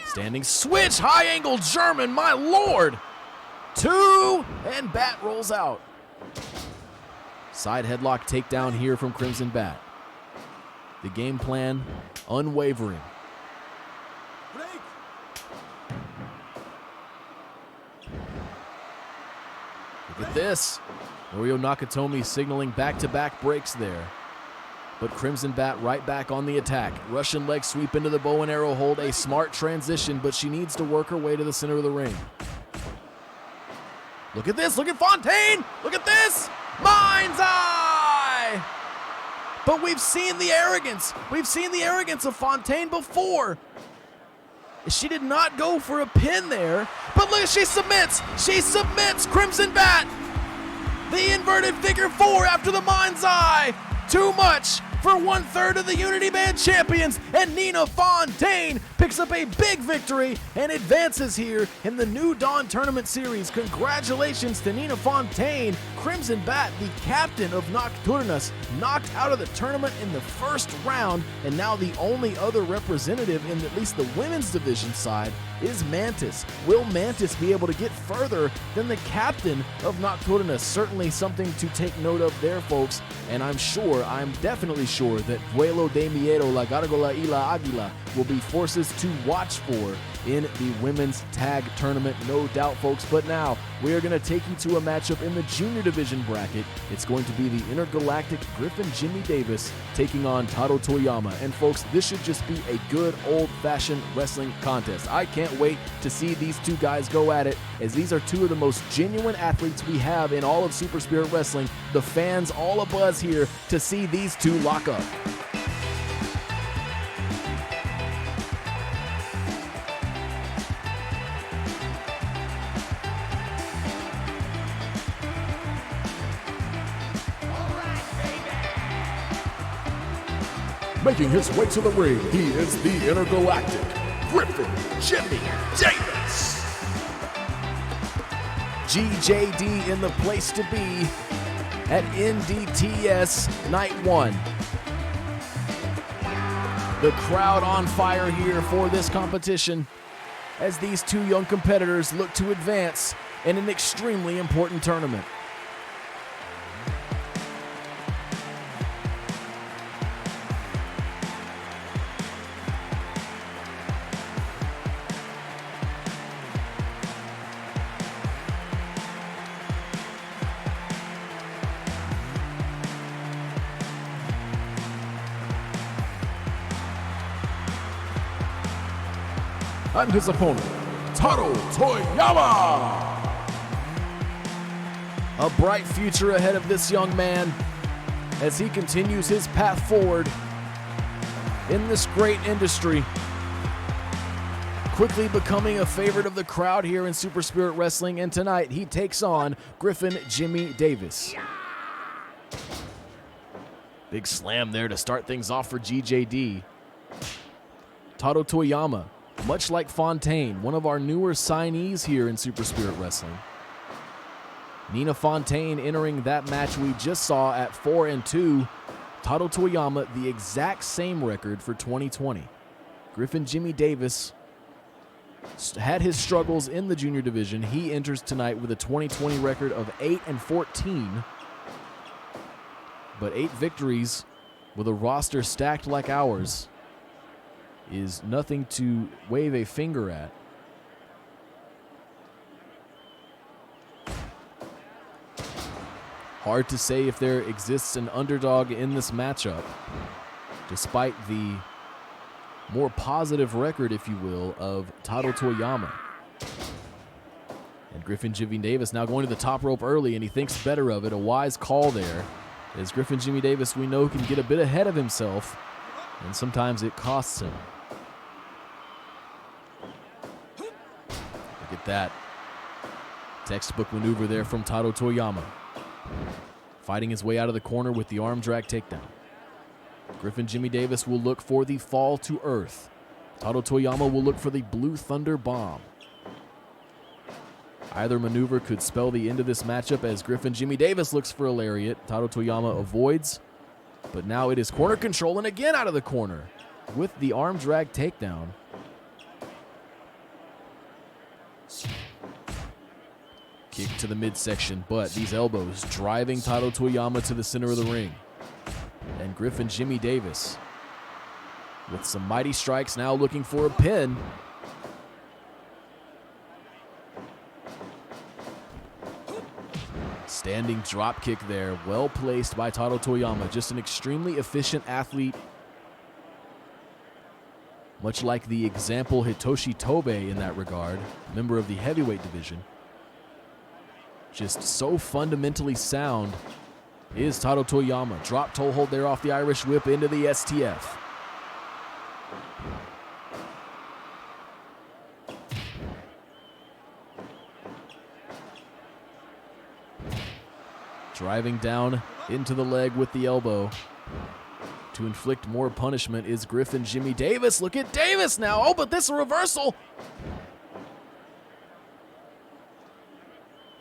Standing switch, high angle German, my lord! 2, and Bat rolls out. Side headlock takedown here from Crimson Bat. The game plan unwavering. Look at this. Norio Nakatomi signaling back-to-back breaks there. But Crimson Bat right back on the attack. Russian leg sweep into the bow and arrow hold. A smart transition, but she needs to work her way to the center of the ring. Look at this. Look at Fontaine. Look at this. Mind's eye. But we've seen the arrogance. We've seen the arrogance of Fontaine before. She did not go for a pin there. But look, she submits. She submits Crimson Bat. The inverted figure four after the mind's eye. Too much for 1/3 of the Unity Band champions, and Nina Fontaine picks up a big victory and advances here in the New Dawn Tournament Series. Congratulations to Nina Fontaine. Crimson Bat, the captain of Nocturnus, knocked out of the tournament in the first round, and now the only other representative in at least the women's division side is Mantis. Will Mantis be able to get further than the captain of Nocturnus? Certainly something to take note of there, folks, and I'm definitely sure that Vuelo de Miedo, La Gárgola y la Águila will be forces to watch for in the women's tag tournament, no doubt, folks. But now we are going to take you to a matchup in the junior division bracket. It's going to be the intergalactic Griffin Jimmy Davis taking on Taro Toyama. And folks, this should just be a good old-fashioned wrestling contest. I can't wait to see these two guys go at it, as these are two of the most genuine athletes we have in all of Super Spirit Wrestling. The fans all abuzz here to see these two lock up. Making his way to the ring, he is the intergalactic Griffin Jimmy Davis. GJD in the place to be at NDTS Night 1. The crowd on fire here for this competition as these two young competitors look to advance in an extremely important tournament. And his opponent, Taro Toyama. A bright future ahead of this young man as he continues his path forward in this great industry, quickly becoming a favorite of the crowd here in Super Spirit Wrestling. And tonight he takes on Griffin Jimmy Davis. Big slam there to start things off for GJD. Taro Toyama, much like Fontaine, one of our newer signees here in Super Spirit Wrestling. Nina Fontaine entering that match we just saw at 4-2. Taro Toyama, the exact same record for 2020. Griffin Jimmy Davis had his struggles in the junior division. He enters tonight with a 2020 record of 8-14. But 8 victories with a roster stacked like ours is nothing to wave a finger at. Hard to say if there exists an underdog in this matchup, despite the more positive record, if you will, of Taro Toyama. And Griffin Jimmy Davis now going to the top rope early, and he thinks better of it. A wise call there, as Griffin Jimmy Davis, we know, can get a bit ahead of himself, and sometimes it costs him. Look at that textbook maneuver there from Taro Toyama, fighting his way out of the corner with the arm drag takedown. Griffin Jimmy Davis will look for the fall to earth. Taro Toyama will look for the Blue Thunder Bomb. Either maneuver could spell the end of this matchup, as Griffin Jimmy Davis looks for a lariat. Taro Toyama avoids, but now it is corner control, and again out of the corner with the arm drag takedown. Kick to the midsection, but these elbows driving Taro Toyama to the center of the ring. And Griffin Jimmy Davis with some mighty strikes, now looking for a pin. Standing drop kick there, well placed by Taro Toyama. Just an extremely efficient athlete, much like the example Hitoshi Tobe in that regard, member of the heavyweight division. Just so fundamentally sound is Taro Toyama. Drop toe hold there off the Irish whip into the STF. Driving down into the leg with the elbow. To inflict more punishment is Griffin Jimmy Davis. Look at Davis now. Oh, but this reversal.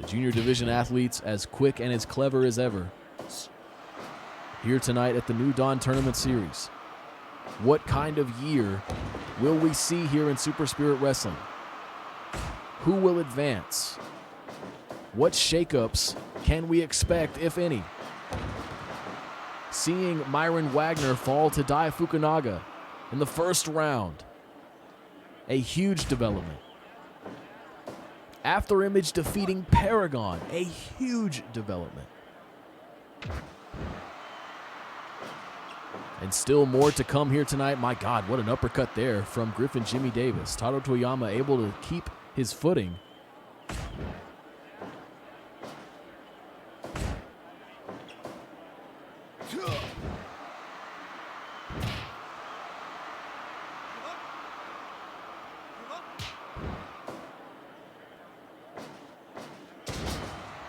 The junior division athletes as quick and as clever as ever. Here tonight at the New Dawn Tournament Series. What kind of year will we see here in Super Spirit Wrestling? Who will advance? What shakeups can we expect, if any? Seeing Myron Wagner fall to Dai Fukunaga in the first round. A huge development. After Image defeating Paragon. A huge development. And still more to come here tonight. My God, what an uppercut there from Griffin Jimmy Davis. Taro Toyama able to keep his footing.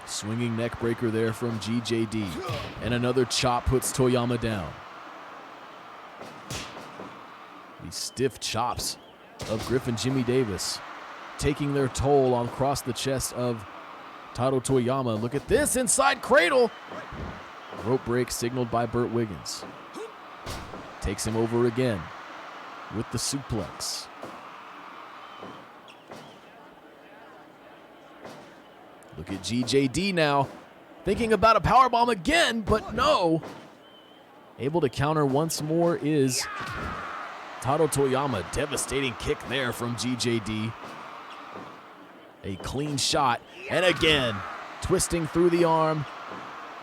Swinging neck breaker there from GJD. And another chop puts Toyama down. These stiff chops of Griffin Jimmy Davis taking their toll across the chest of Taro Toyama. Look at this, inside cradle. Rope break signaled by Burt Wiggins. Takes him over again with the suplex. Look at GJD now, thinking about a powerbomb again, but no. Able to counter once more is Taro Toyama. Devastating kick there from GJD. A clean shot, and again, twisting through the arm.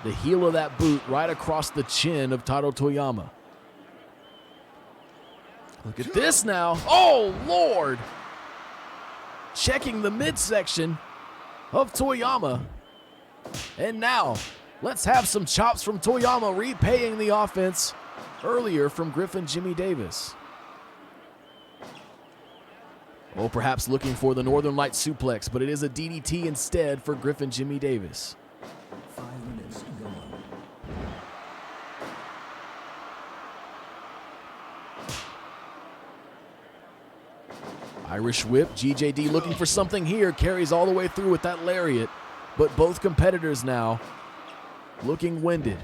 The heel of that boot right across the chin of Taro Toyama. Look at this now. Oh, Lord. Checking the midsection of Toyama. And now, let's have some chops from Toyama, repaying the offense earlier from Griffin Jimmy Davis. Oh, perhaps looking for the Northern Light suplex, but it is a DDT instead for Griffin Jimmy Davis. 5 minutes gone. Irish whip, GJD looking for something here, carries all the way through with that lariat, but both competitors now looking winded.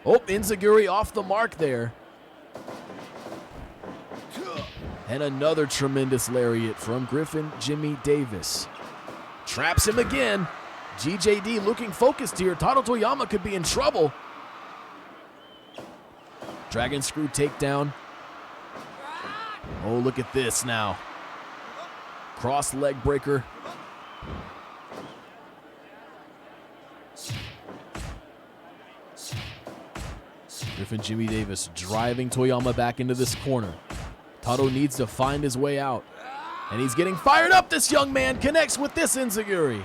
Oh, Enziguri off the mark there. And another tremendous lariat from Griffin Jimmy Davis. Traps him again. GJD looking focused here. Taro Toyama could be in trouble. Dragon screw takedown. Oh, look at this now. Cross leg breaker. Griffin Jimmy Davis driving Toyama back into this corner. Taro needs to find his way out. And he's getting fired up. This young man connects with this Enziguri.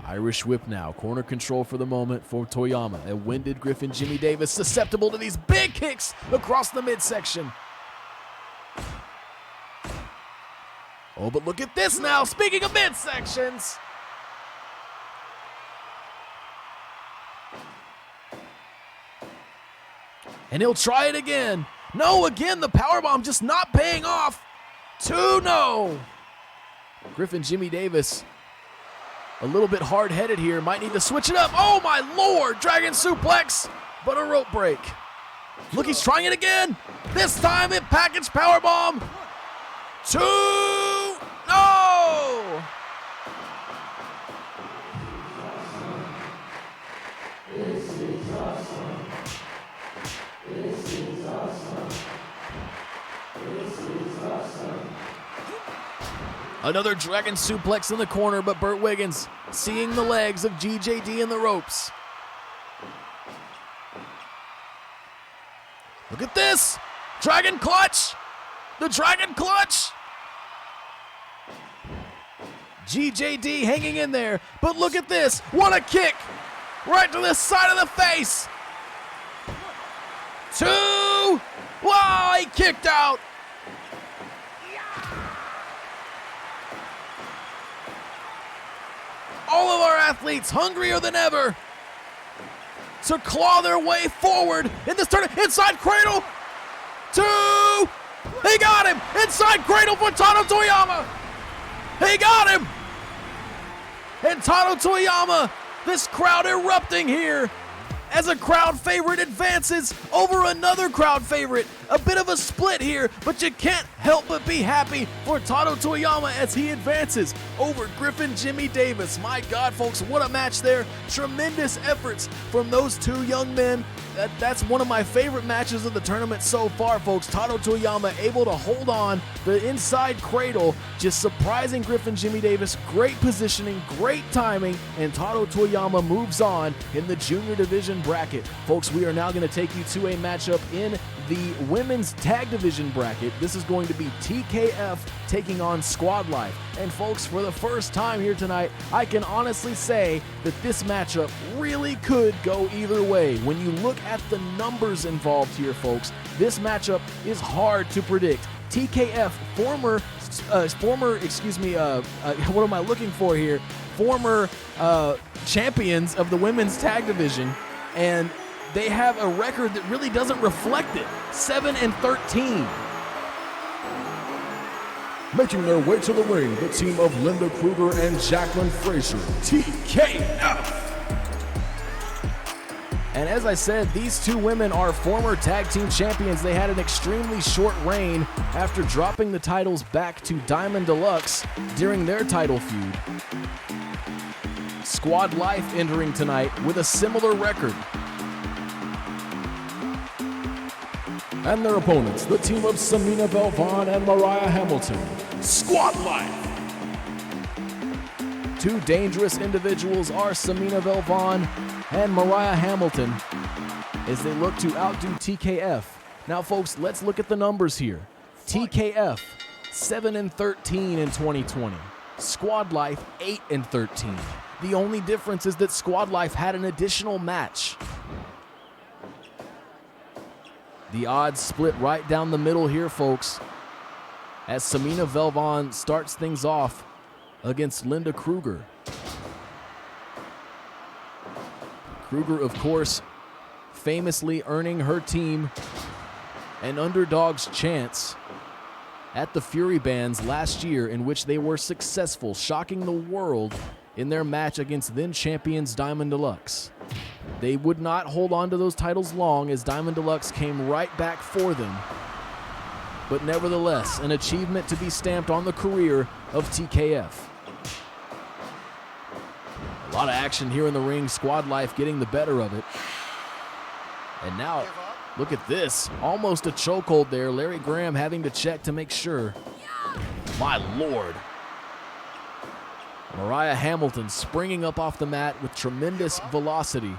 Irish whip now. Corner control for the moment for Toyama. A winded Griffin Jimmy Davis susceptible to these big kicks across the midsection. Oh, but look at this now. Speaking of midsections. And he'll try it again. No, again, the powerbomb just not paying off. 2-0. Griffin Jimmy Davis a little bit hard-headed here. Might need to switch it up. Oh, my Lord. Dragon suplex, but a rope break. Look, he's trying it again. This time it packaged powerbomb. 2. No. This is awesome. This is awesome. This is awesome. Another dragon suplex in the corner, but Burt Wiggins seeing the legs of GJD in the ropes. Look at this. Dragon clutch. The dragon clutch. GJD hanging in there, but look at this. What a kick. Right to the side of the face. 2. Wow, he kicked out. all of our athletes hungrier than ever to claw their way forward in this tournament. Inside cradle, 2, he got him! Inside cradle for Tano Toyama! He got him! And Tano Toyama, this crowd erupting here as a crowd favorite advances over another crowd favorite. A bit of a split here, but you can't help but be happy for Tano Toyama as he advances over Griffin Jimmy Davis. My God, folks, what a match there. Tremendous efforts from those two young men. That's one of my favorite matches of the tournament so far, folks. Tano Toyama able to hold on the inside cradle, just surprising Griffin Jimmy Davis. Great positioning, great timing, and Tano Toyama moves on in the junior division bracket. Folks, we are now going to take you to a matchup in the women's tag division bracket. This is going to be TKF taking on Squad Life. And folks, for the first time here tonight, I can honestly say that this matchup really could go either way. When you look at the numbers involved here, folks, this matchup is hard to predict. TKF, former champions of the women's tag division, and they have a record that really doesn't reflect it. 7-13. Making their way to the ring, the team of Linda Kruger and Jacqueline Frazier, TKF. And as I said, these two women are former tag team champions. They had an extremely short reign after dropping the titles back to Diamond Deluxe during their title feud. Squad Life entering tonight with a similar record. And their opponents, the team of Samina Belvon and Mariah Hamilton, Squad Life. Two dangerous individuals are Samina Belvon and Mariah Hamilton as they look to outdo TKF. Now, folks, let's look at the numbers here. TKF, 7-13 in 2020. Squad Life, 8-13. The only difference is that Squad Life had an additional match. The odds split right down the middle here, folks, as Samina Belvon starts things off against Linda Kruger. Kruger, of course, famously earning her team an underdog's chance at the Fury Bands last year, in which they were successful, shocking the world in their match against then champions Diamond Deluxe. They would not hold on to those titles long as Diamond Deluxe came right back for them. But nevertheless, an achievement to be stamped on the career of TKF. A lot of action here in the ring, Squad Life getting the better of it. And now, look at this. Almost a chokehold there. Larry Graham having to check to make sure. My Lord. Mariah Hamilton springing up off the mat with tremendous velocity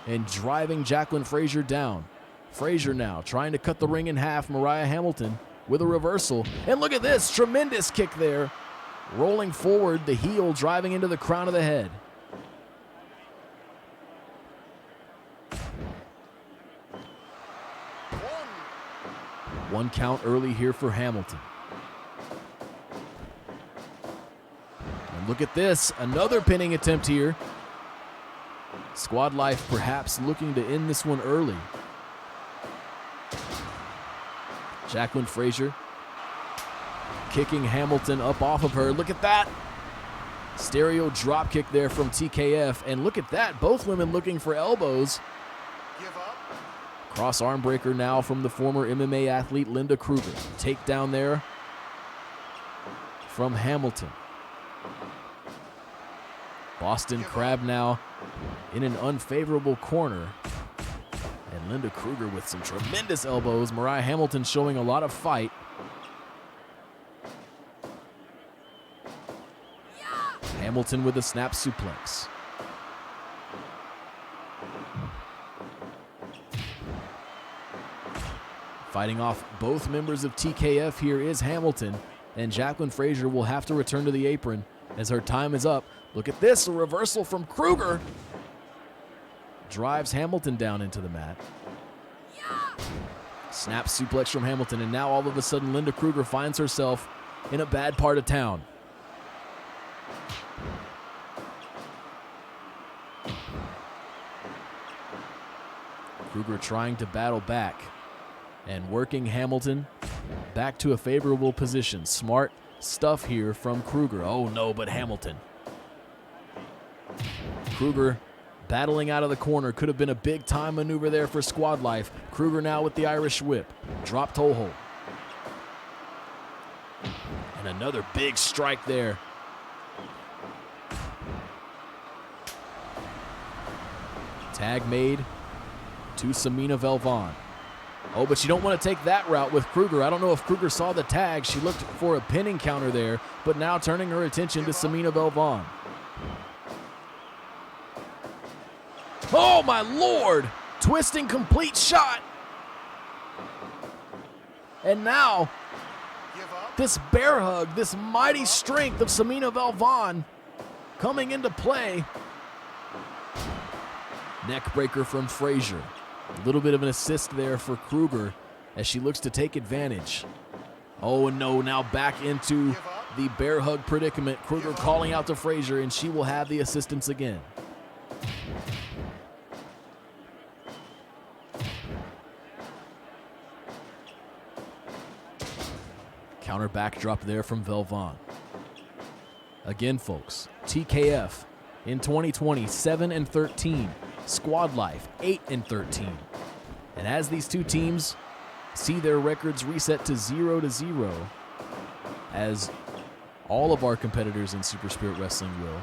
and driving Jacqueline Frazier down. Frazier now trying to cut the ring in half. Mariah Hamilton with a reversal. And look at this, tremendous kick there. Rolling forward, the heel driving into the crown of the head. One count early here for Hamilton. And look at this, another pinning attempt here. Squad Life perhaps looking to end this one early. Jacqueline Frazier kicking Hamilton up off of her. Look at that. Stereo drop kick there from TKF. And look at that, both women looking for elbows. Cross arm breaker now from the former MMA athlete Linda Kruger. Takedown there from Hamilton. Boston Crab now in an unfavorable corner. And Linda Kruger with some tremendous elbows. Mariah Hamilton showing a lot of fight. Hamilton with a snap suplex. Fighting off both members of TKF here is Hamilton, and Jacqueline Frazier will have to return to the apron as her time is up. Look at this, a reversal from Kruger. Drives Hamilton down into the mat. Snap suplex from Hamilton, and now all of a sudden Linda Kruger finds herself in a bad part of town. Kruger trying to battle back and working Hamilton back to a favorable position. Smart stuff here from Kruger. Oh no, but Hamilton. Kruger battling out of the corner. Could have been a big time maneuver there for squad life. Kruger now with the Irish whip. Drop toe hold. And another big strike there. Tag made to Samina Velvan. Oh, but you don't want to take that route with Kruger. I don't know if Kruger saw the tag. She looked for a pinning counter there, but now turning her attention to Samina Velvan. Oh, my Lord! Twisting complete shot. And now, this bear hug, this mighty strength of Samina Velvan coming into play. Neck breaker from Frazier. A little bit of an assist there for Kruger as she looks to take advantage. Oh, and no, now back into the bear hug predicament. Kruger calling out to Frazier, and she will have the assistance again. Counter backdrop there from Velvan. Again, folks, TKF in 2020, 7-13. Squad life, 8-13. And as these two teams see their records reset to 0-0, as all of our competitors in Super Spirit Wrestling will,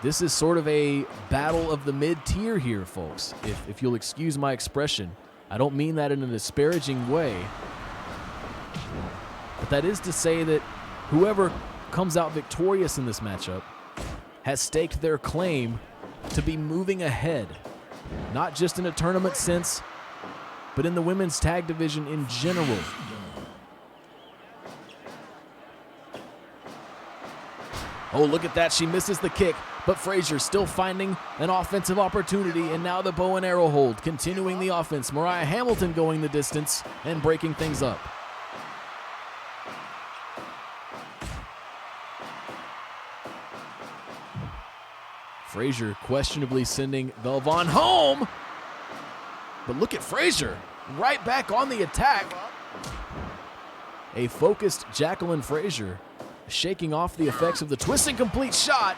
this is sort of a battle of the mid-tier here, folks. If you'll excuse my expression, I don't mean that in a disparaging way, but that is to say that whoever comes out victorious in this matchup has staked their claim to be moving ahead, not just in a tournament sense, but in the women's tag division in general. Oh, look at that. She misses the kick, but Frazier still finding an offensive opportunity, and now the bow and arrow hold, continuing the offense. Mariah Hamilton going the distance and breaking things up. Frazier questionably sending Velvan home. But look at Frazier, right back on the attack. A focused Jacqueline Frazier shaking off the effects of the twisting complete shot.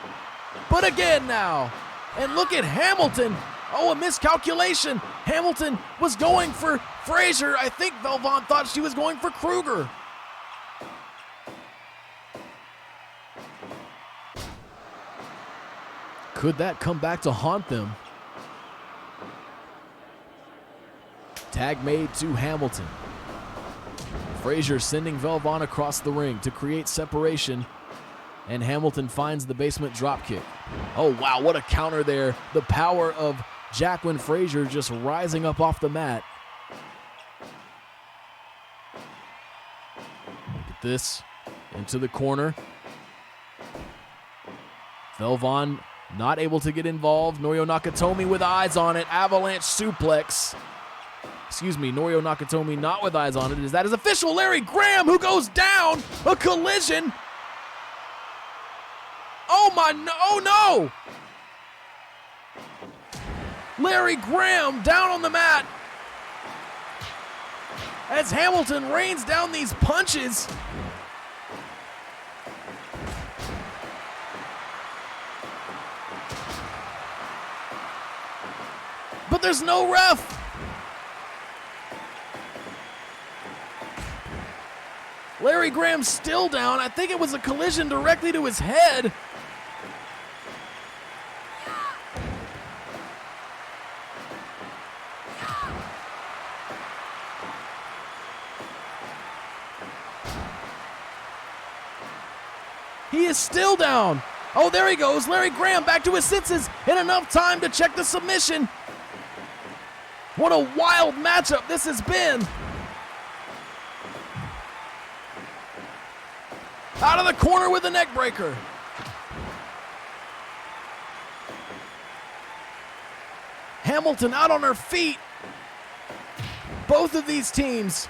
But again now, and look at Hamilton. Oh, a miscalculation. Hamilton was going for Frazier. I think Velvan thought she was going for Kruger. Could that come back to haunt them? Tag made to Hamilton. Frazier sending Velvan across the ring to create separation, and Hamilton finds the basement dropkick. Oh, wow, what a counter there. The power of Jacqueline Frazier just rising up off the mat. Look at this. Into the corner. Velvan not able to get involved. Norio Nakatomi with eyes on it. Avalanche suplex. Excuse me, Norio Nakatomi not with eyes on it. That is official. Larry Graham, who goes down. A collision. Oh my, no, oh no. Larry Graham down on the mat as Hamilton rains down these punches. But there's no ref. Larry Graham's still down. I think it was a collision directly to his head. He is still down. Oh, there he goes. Larry Graham back to his senses in enough time to check the submission. What a wild matchup this has been. Out of the corner with a neck breaker. Hamilton out on her feet. Both of these teams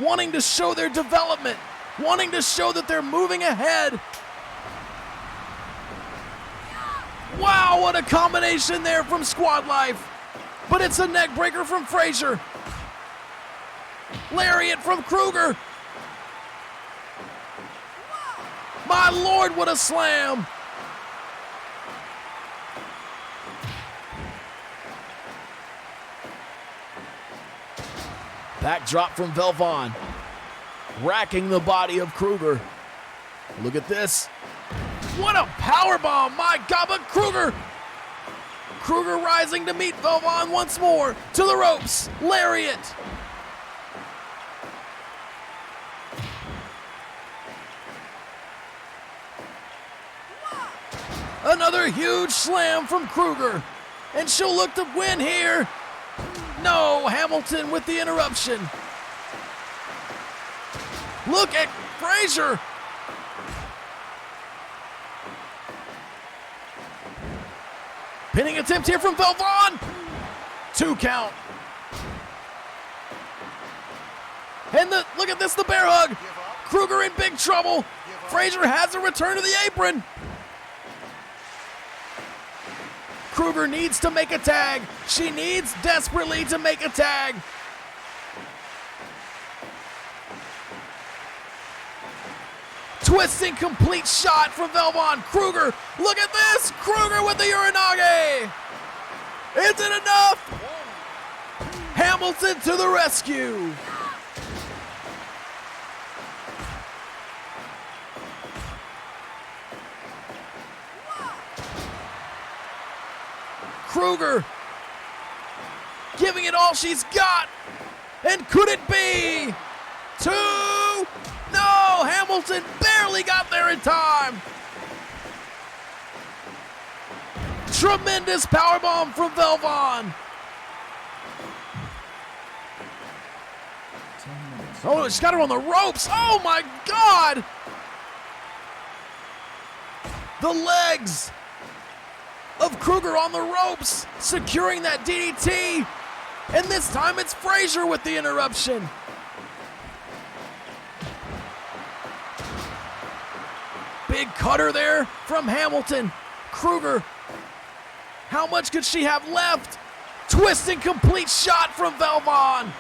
wanting to show their development, wanting to show that they're moving ahead. Wow, what a combination there from Squad Life. But it's a neck breaker from Frazier. Lariat from Kruger. My Lord, what a slam. Backdrop from Velvon. Racking the body of Kruger. Look at this. What a power bomb. My God, but Kruger rising to meet Velvon once more. To the ropes. Lariat. Another huge slam from Kruger. And she'll look to win here. No, Hamilton with the interruption. Look at Frazier. Pinning attempt here from Velvon. 2 count. And look at this, the bear hug. Kruger in big trouble. Frazier has a return to the apron. Kruger needs to make a tag. She needs desperately to make a tag. Twisting complete shot from Velvon. Kruger, look at this. Kruger with the Uranage. Is it enough? Hamilton to the rescue. Kruger giving it all she's got. And could it be? 2. No, Hamilton barely got there in time. Tremendous powerbomb from Velvon. Oh, she's got her on the ropes. Oh my God. The legs of Kruger on the ropes, securing that DDT. And this time it's Frazier with the interruption. Big cutter there from Hamilton. Kruger, how much could she have left? Twisting complete shot from Velvon.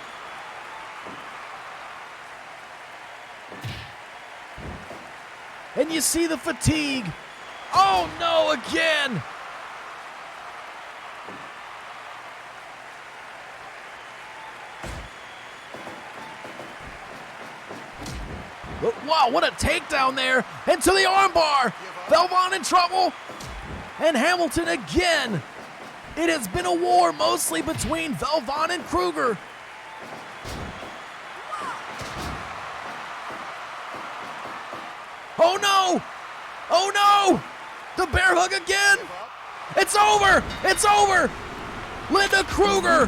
And you see the fatigue. Oh no, again. Wow, what a takedown there. And to the armbar. Velvon in trouble. And Hamilton again. It has been a war mostly between Velvon and Kruger. Oh no! Oh no! The bear hug again! It's over! It's over! Linda Kruger!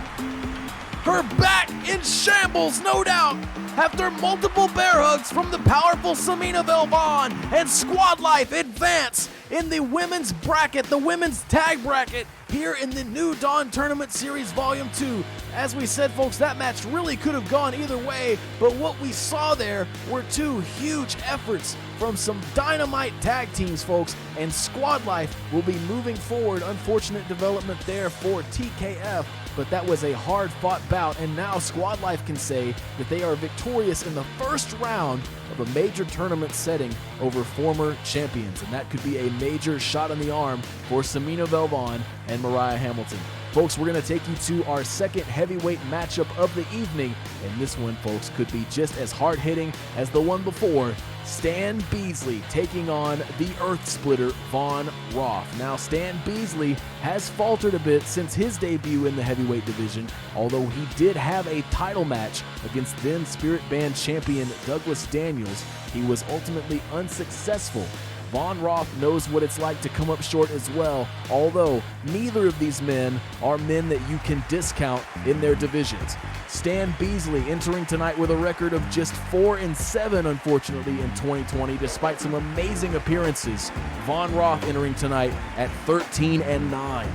Her back in shambles, no doubt! After multiple bear hugs from the powerful Samina Velvon, and Squad Life advance in the women's bracket, the women's tag bracket, here in the New Dawn Tournament Series Volume 2. As we said, folks, that match really could have gone either way, but what we saw there were 2 huge efforts from some dynamite tag teams, folks, and Squad Life will be moving forward. Unfortunate development there for TKF, but that was a hard-fought bout, and now Squad Life can say that they are victorious in the first round of a major tournament setting over former champions, and that could be a major shot in the arm for Samina Velvon and Mariah Hamilton. Folks, we're going to take you to our second heavyweight matchup of the evening, and this one, folks, could be just as hard-hitting as the one before. Stan Beasley taking on the Earth Splitter, Von Roth. Now, Stan Beasley has faltered a bit since his debut in the heavyweight division, although he did have a title match against then Spirit Band champion Douglas Daniels. He was ultimately unsuccessful. Von Roth knows what it's like to come up short as well, although neither of these men are men that you can discount in their divisions. Stan Beasley entering tonight with a record of just 4-7, unfortunately, in 2020, despite some amazing appearances. Von Roth entering tonight at 13-9.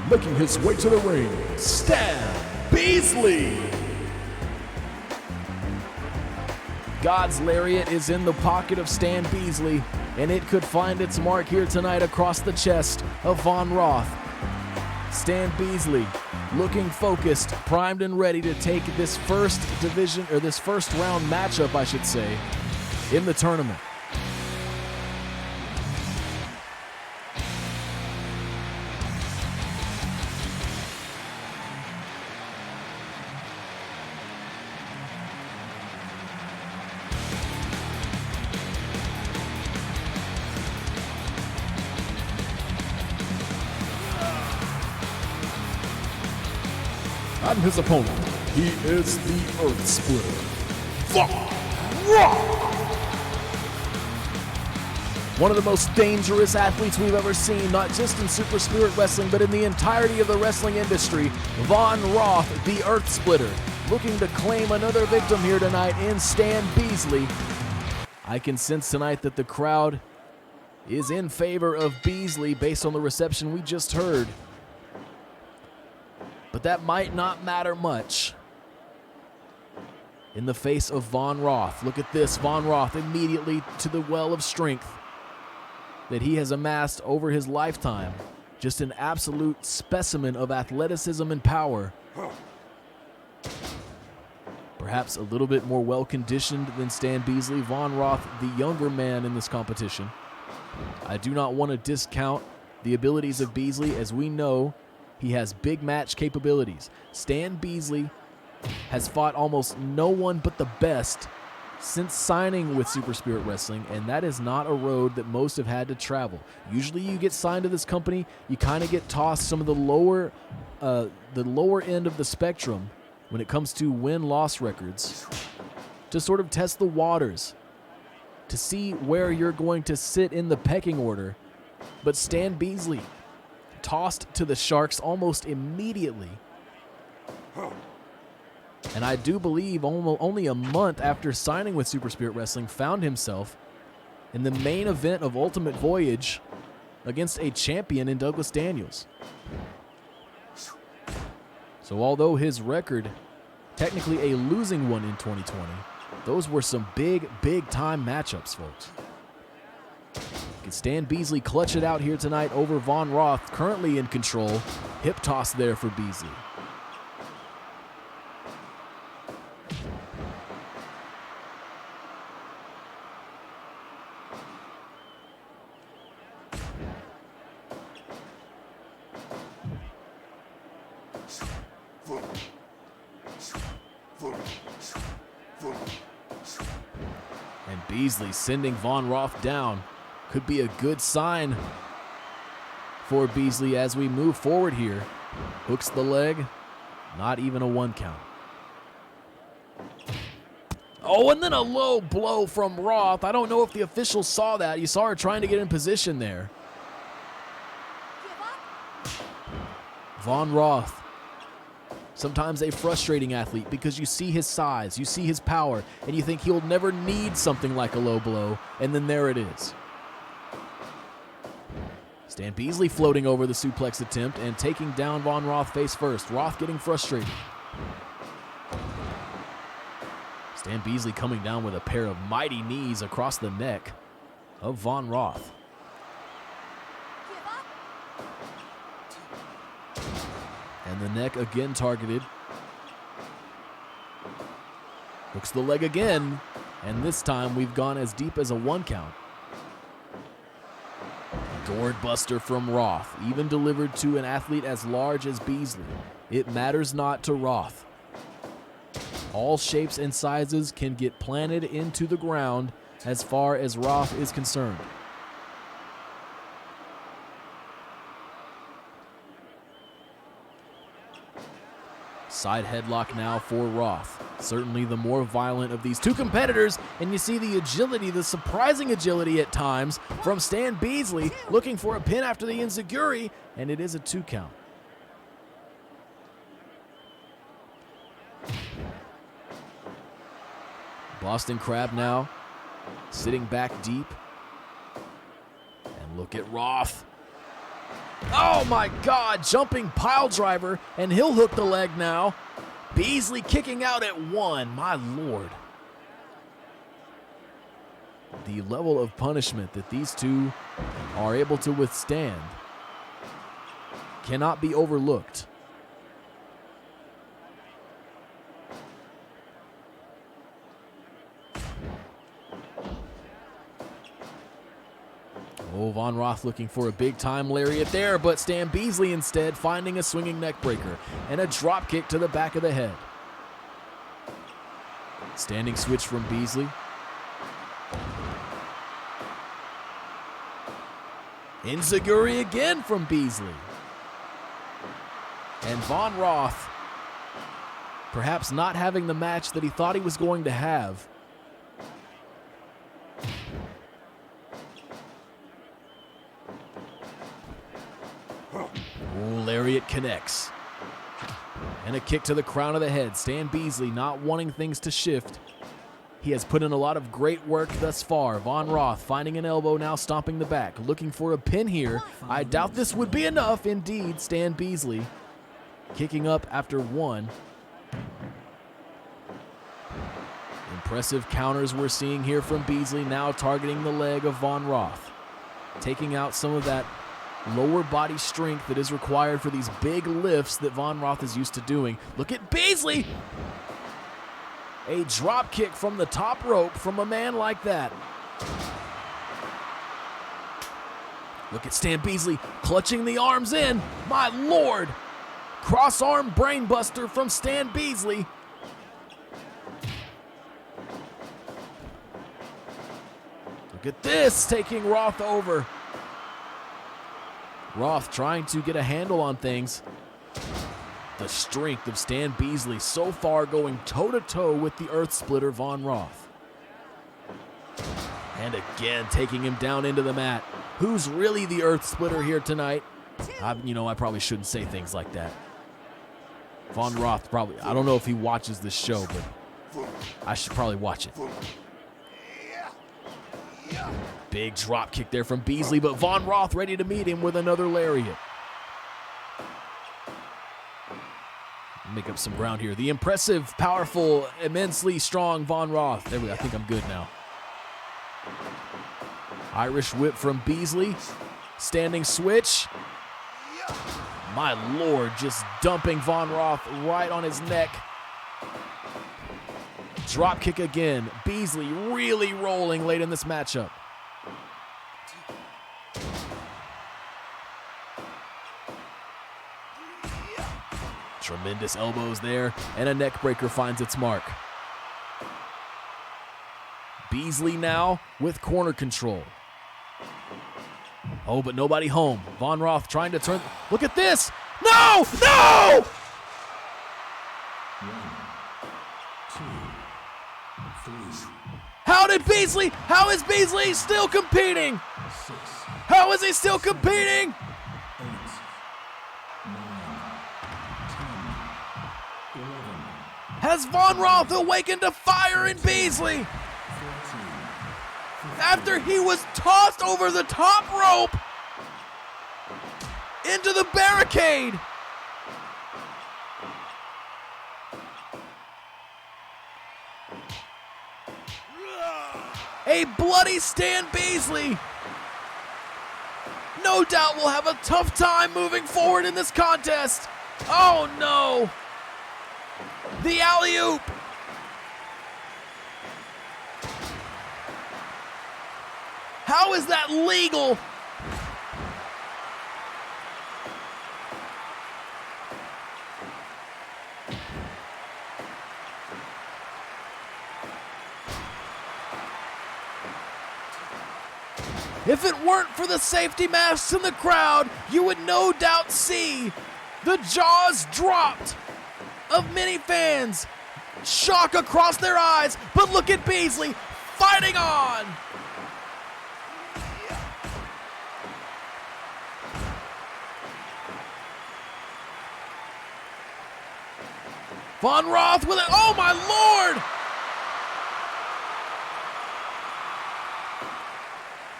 Making his way to the ring, Stan Beasley. God's lariat is in the pocket of Stan Beasley, and it could find its mark here tonight across the chest of Von Roth. Stan Beasley looking focused, primed and ready to take this first round matchup, I should say, in the tournament. And his opponent, he is the Earth Splitter, Von Roth. One of the most dangerous athletes we've ever seen, not just in Super Spirit Wrestling, but in the entirety of the wrestling industry. Von Roth, the Earth Splitter, looking to claim another victim here tonight in Stan Beasley. I can sense tonight that the crowd is in favor of Beasley based on the reception we just heard. But that might not matter much in the face of Von Roth. Look at this, Von Roth immediately to the well of strength that he has amassed over his lifetime. Just an absolute specimen of athleticism and power. Perhaps a little bit more well-conditioned than Stan Beasley. Von Roth, the younger man in this competition. I do not want to discount the abilities of Beasley, as we know he has big match capabilities. Stan Beasley has fought almost no one but the best since signing with Super Spirit Wrestling, and that is not a road that most have had to travel. Usually you get signed to this company, you kind of get tossed some of the lower end of the spectrum when it comes to win-loss records to sort of test the waters, to see where you're going to sit in the pecking order. But Stan Beasley tossed to the Sharks almost immediately. And I do believe only a month after signing with Super Spirit Wrestling found himself in the main event of Ultimate Voyage against a champion in Douglas Daniels. So although his record, technically a losing one in 2020, those were some big time matchups, folks. Can Stan Beasley clutch it out here tonight over Von Roth, currently in control? Hip toss there for Beasley. And Beasley sending Von Roth down. Could be a good sign for Beasley as we move forward here. Hooks the leg, not even a 1 count. Oh, and then a low blow from Roth. I don't know if the officials saw that. You saw her trying to get in position there. Von Roth, sometimes a frustrating athlete because you see his size, you see his power, and you think he'll never need something like a low blow, and then there it is. Stan Beasley floating over the suplex attempt and taking down Von Roth face first. Roth getting frustrated. Stan Beasley coming down with a pair of mighty knees across the neck of Von Roth. And the neck again targeted. Hooks the leg again, and this time we've gone as deep as a 1 count. Gourd buster from Roth, even delivered to an athlete as large as Beasley. It matters not to Roth. All shapes and sizes can get planted into the ground as far as Roth is concerned. Side headlock now for Roth. Certainly the more violent of these two competitors, and you see the agility, the surprising agility at times from Stan Beasley, looking for a pin after the enziguri, and it is a 2 count. Boston Crab now sitting back deep. And look at Roth. Oh my God, jumping pile driver, and he'll hook the leg now. Beasley kicking out at 1, my Lord. The level of punishment that these two are able to withstand cannot be overlooked. Oh, Von Roth looking for a big-time lariat there, but Stan Beasley instead finding a swinging neck breaker and a drop kick to the back of the head. Standing switch from Beasley. Enziguri again from Beasley. And Von Roth, perhaps not having the match that he thought he was going to have. Ooh, lariat connects. And a kick to the crown of the head. Stan Beasley not wanting things to shift. He has put in a lot of great work thus far. Von Roth finding an elbow, now stomping the back. Looking for a pin here. I doubt this would be enough. Indeed, Stan Beasley kicking up after one. Impressive counters we're seeing here from Beasley, now targeting the leg of Von Roth. Taking out some of that lower body strength that is required for these big lifts that Von Roth is used to doing. Look at Beasley! A drop kick from the top rope from a man like that. Look at Stan Beasley clutching the arms in. My Lord! Cross arm brainbuster from Stan Beasley. Look at this, taking Roth over. Roth trying to get a handle on things. The strength of Stan Beasley so far going toe-to-toe with the Earth Splitter Von Roth. And again taking him down into the mat. Who's really the Earth Splitter here tonight? I probably shouldn't say things like that. Von Roth probably, I don't know if he watches this show, but I should probably watch it. Big drop kick there from Beasley, but Von Roth ready to meet him with another lariat. Make up some ground here. The impressive, powerful, immensely strong Von Roth. There we go. I think I'm good now. Irish whip from Beasley. Standing switch. My Lord, just dumping Von Roth right on his neck. Drop kick again. Beasley really rolling late in this matchup. Tremendous elbows there, and a neck breaker finds its mark. Beasley now with corner control. Oh, but nobody home. Von Roth trying to turn. Look at this! No! No! 1, 2, 3, How is Beasley still competing? 6, How is he still competing? 8, 9, 10, 11, Has Von Roth awakened a fire in Beasley 14, 15, after he was tossed over the top rope into the barricade? A bloody Stan Beasley, no doubt will have a tough time moving forward in this contest. Oh no! The alley-oop! How is that legal? If it weren't for the safety masks in the crowd, you would no doubt see the jaws dropped of many fans. Shock across their eyes, but look at Beasley fighting on. Von Roth with it. Oh my Lord!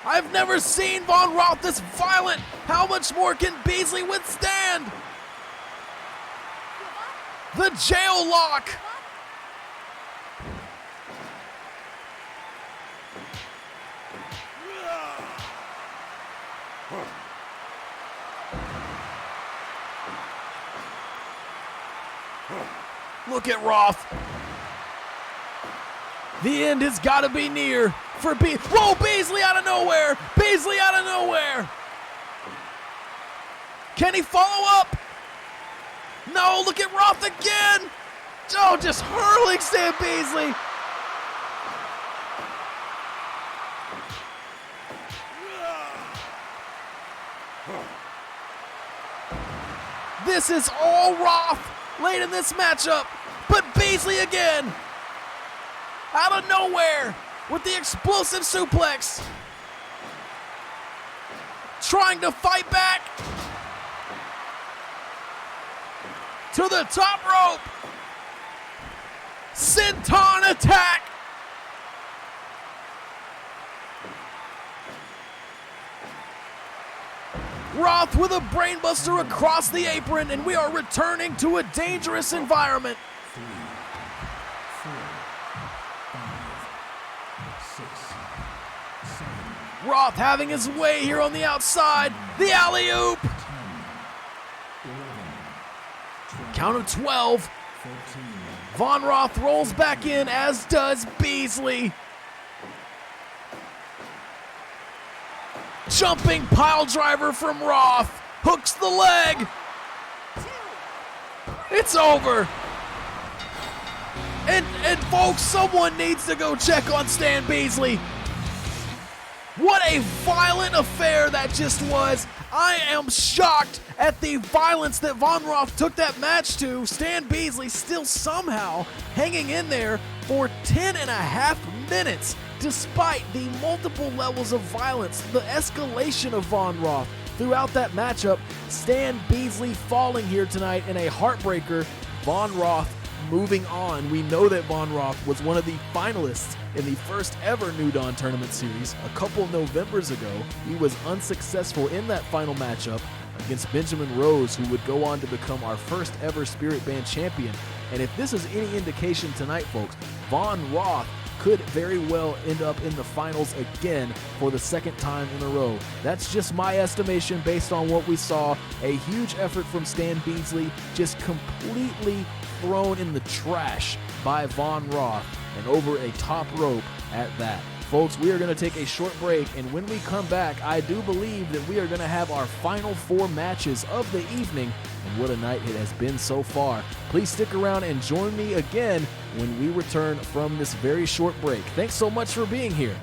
I've never seen Von Roth this violent. How much more can Beasley withstand? The jail lock. Look at Roth. The end has got to be near for Whoa, Baszler out of nowhere. Baszler out of nowhere. Can he follow up? No, look at Roth again. Oh, just hurling Stan Baszler. This is all Roth late in this matchup, but Baszler again, out of nowhere with the explosive suplex, trying to fight back to the top rope. Senton attack. Roth with a brainbuster across the apron, and we are returning to a dangerous environment. 3, 4, 5, 6, 7. Roth having his way here on the outside. The alley-oop. 10, 11, 12, Count of 12. 13. Von Roth rolls back in, as does Baszler. Jumping pile driver from Roth. Hooks the leg. It's over. And folks, someone needs to go check on Stan Baszler. What a violent affair that just was. I am shocked at the violence that Von Roth took that match to. Stan Baszler still somehow hanging in there for 10.5 minutes, despite the multiple levels of violence, the escalation of Von Roth throughout that matchup. Stan Baszler falling here tonight in a heartbreaker. Von Roth moving on. We know that Von Roth was one of the finalists in the first ever New Dawn Tournament Series a couple of Novembers ago. He was unsuccessful in that final matchup against Benjamin Rose, who would go on to become our first ever Spirit Band champion. And if this is any indication tonight, folks, Von Roth could very well end up in the finals again for the second time in a row. That's just my estimation based on what we saw. A huge effort from Stan Baszler, just completely thrown in the trash by Von Roth, and over a top rope at that. Folks, we are going to take a short break, and when we come back, I do believe that we are going to have our final 4 matches of the evening, and what a night it has been so far. Please stick around and join me again when we return from this very short break. Thanks so much for being here.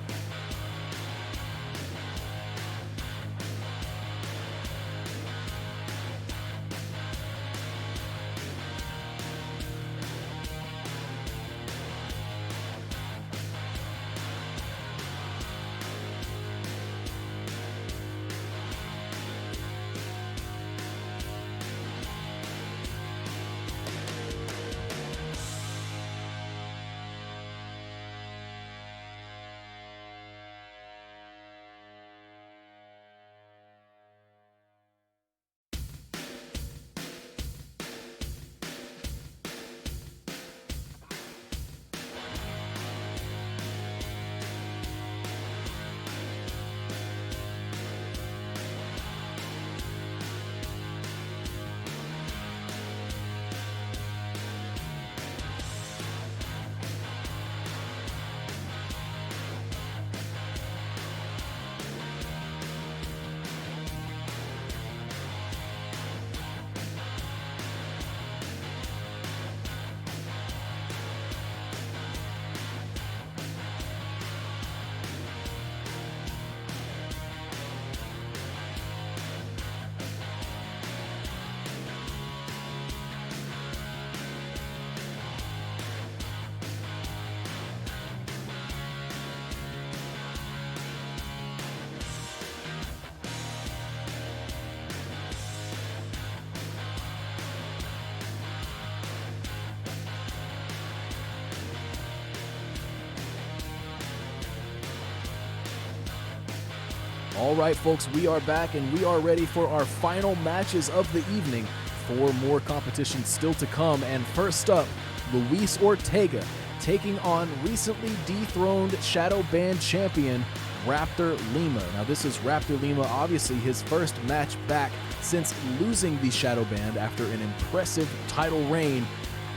All right, folks, we are back, and we are ready for our final matches of the evening. 4 more competitions still to come, and first up, Luis Ortega taking on recently dethroned Shadow Band champion Raptor Lima. Now, this is Raptor Lima, obviously his first match back since losing the Shadow Band after an impressive title reign.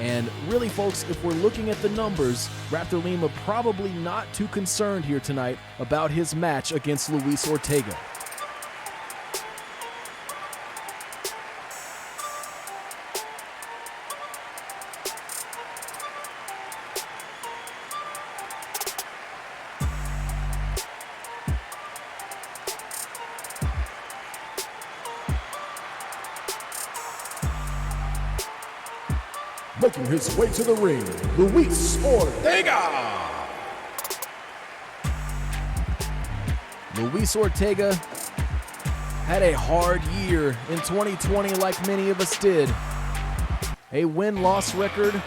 And really, folks, if we're looking at the numbers, Raptor Lima probably not too concerned here tonight about his match against Luis Ortega. Making his way to the ring, Luis Ortega. Luis Ortega had a hard year in 2020 like many of us did. A win-loss record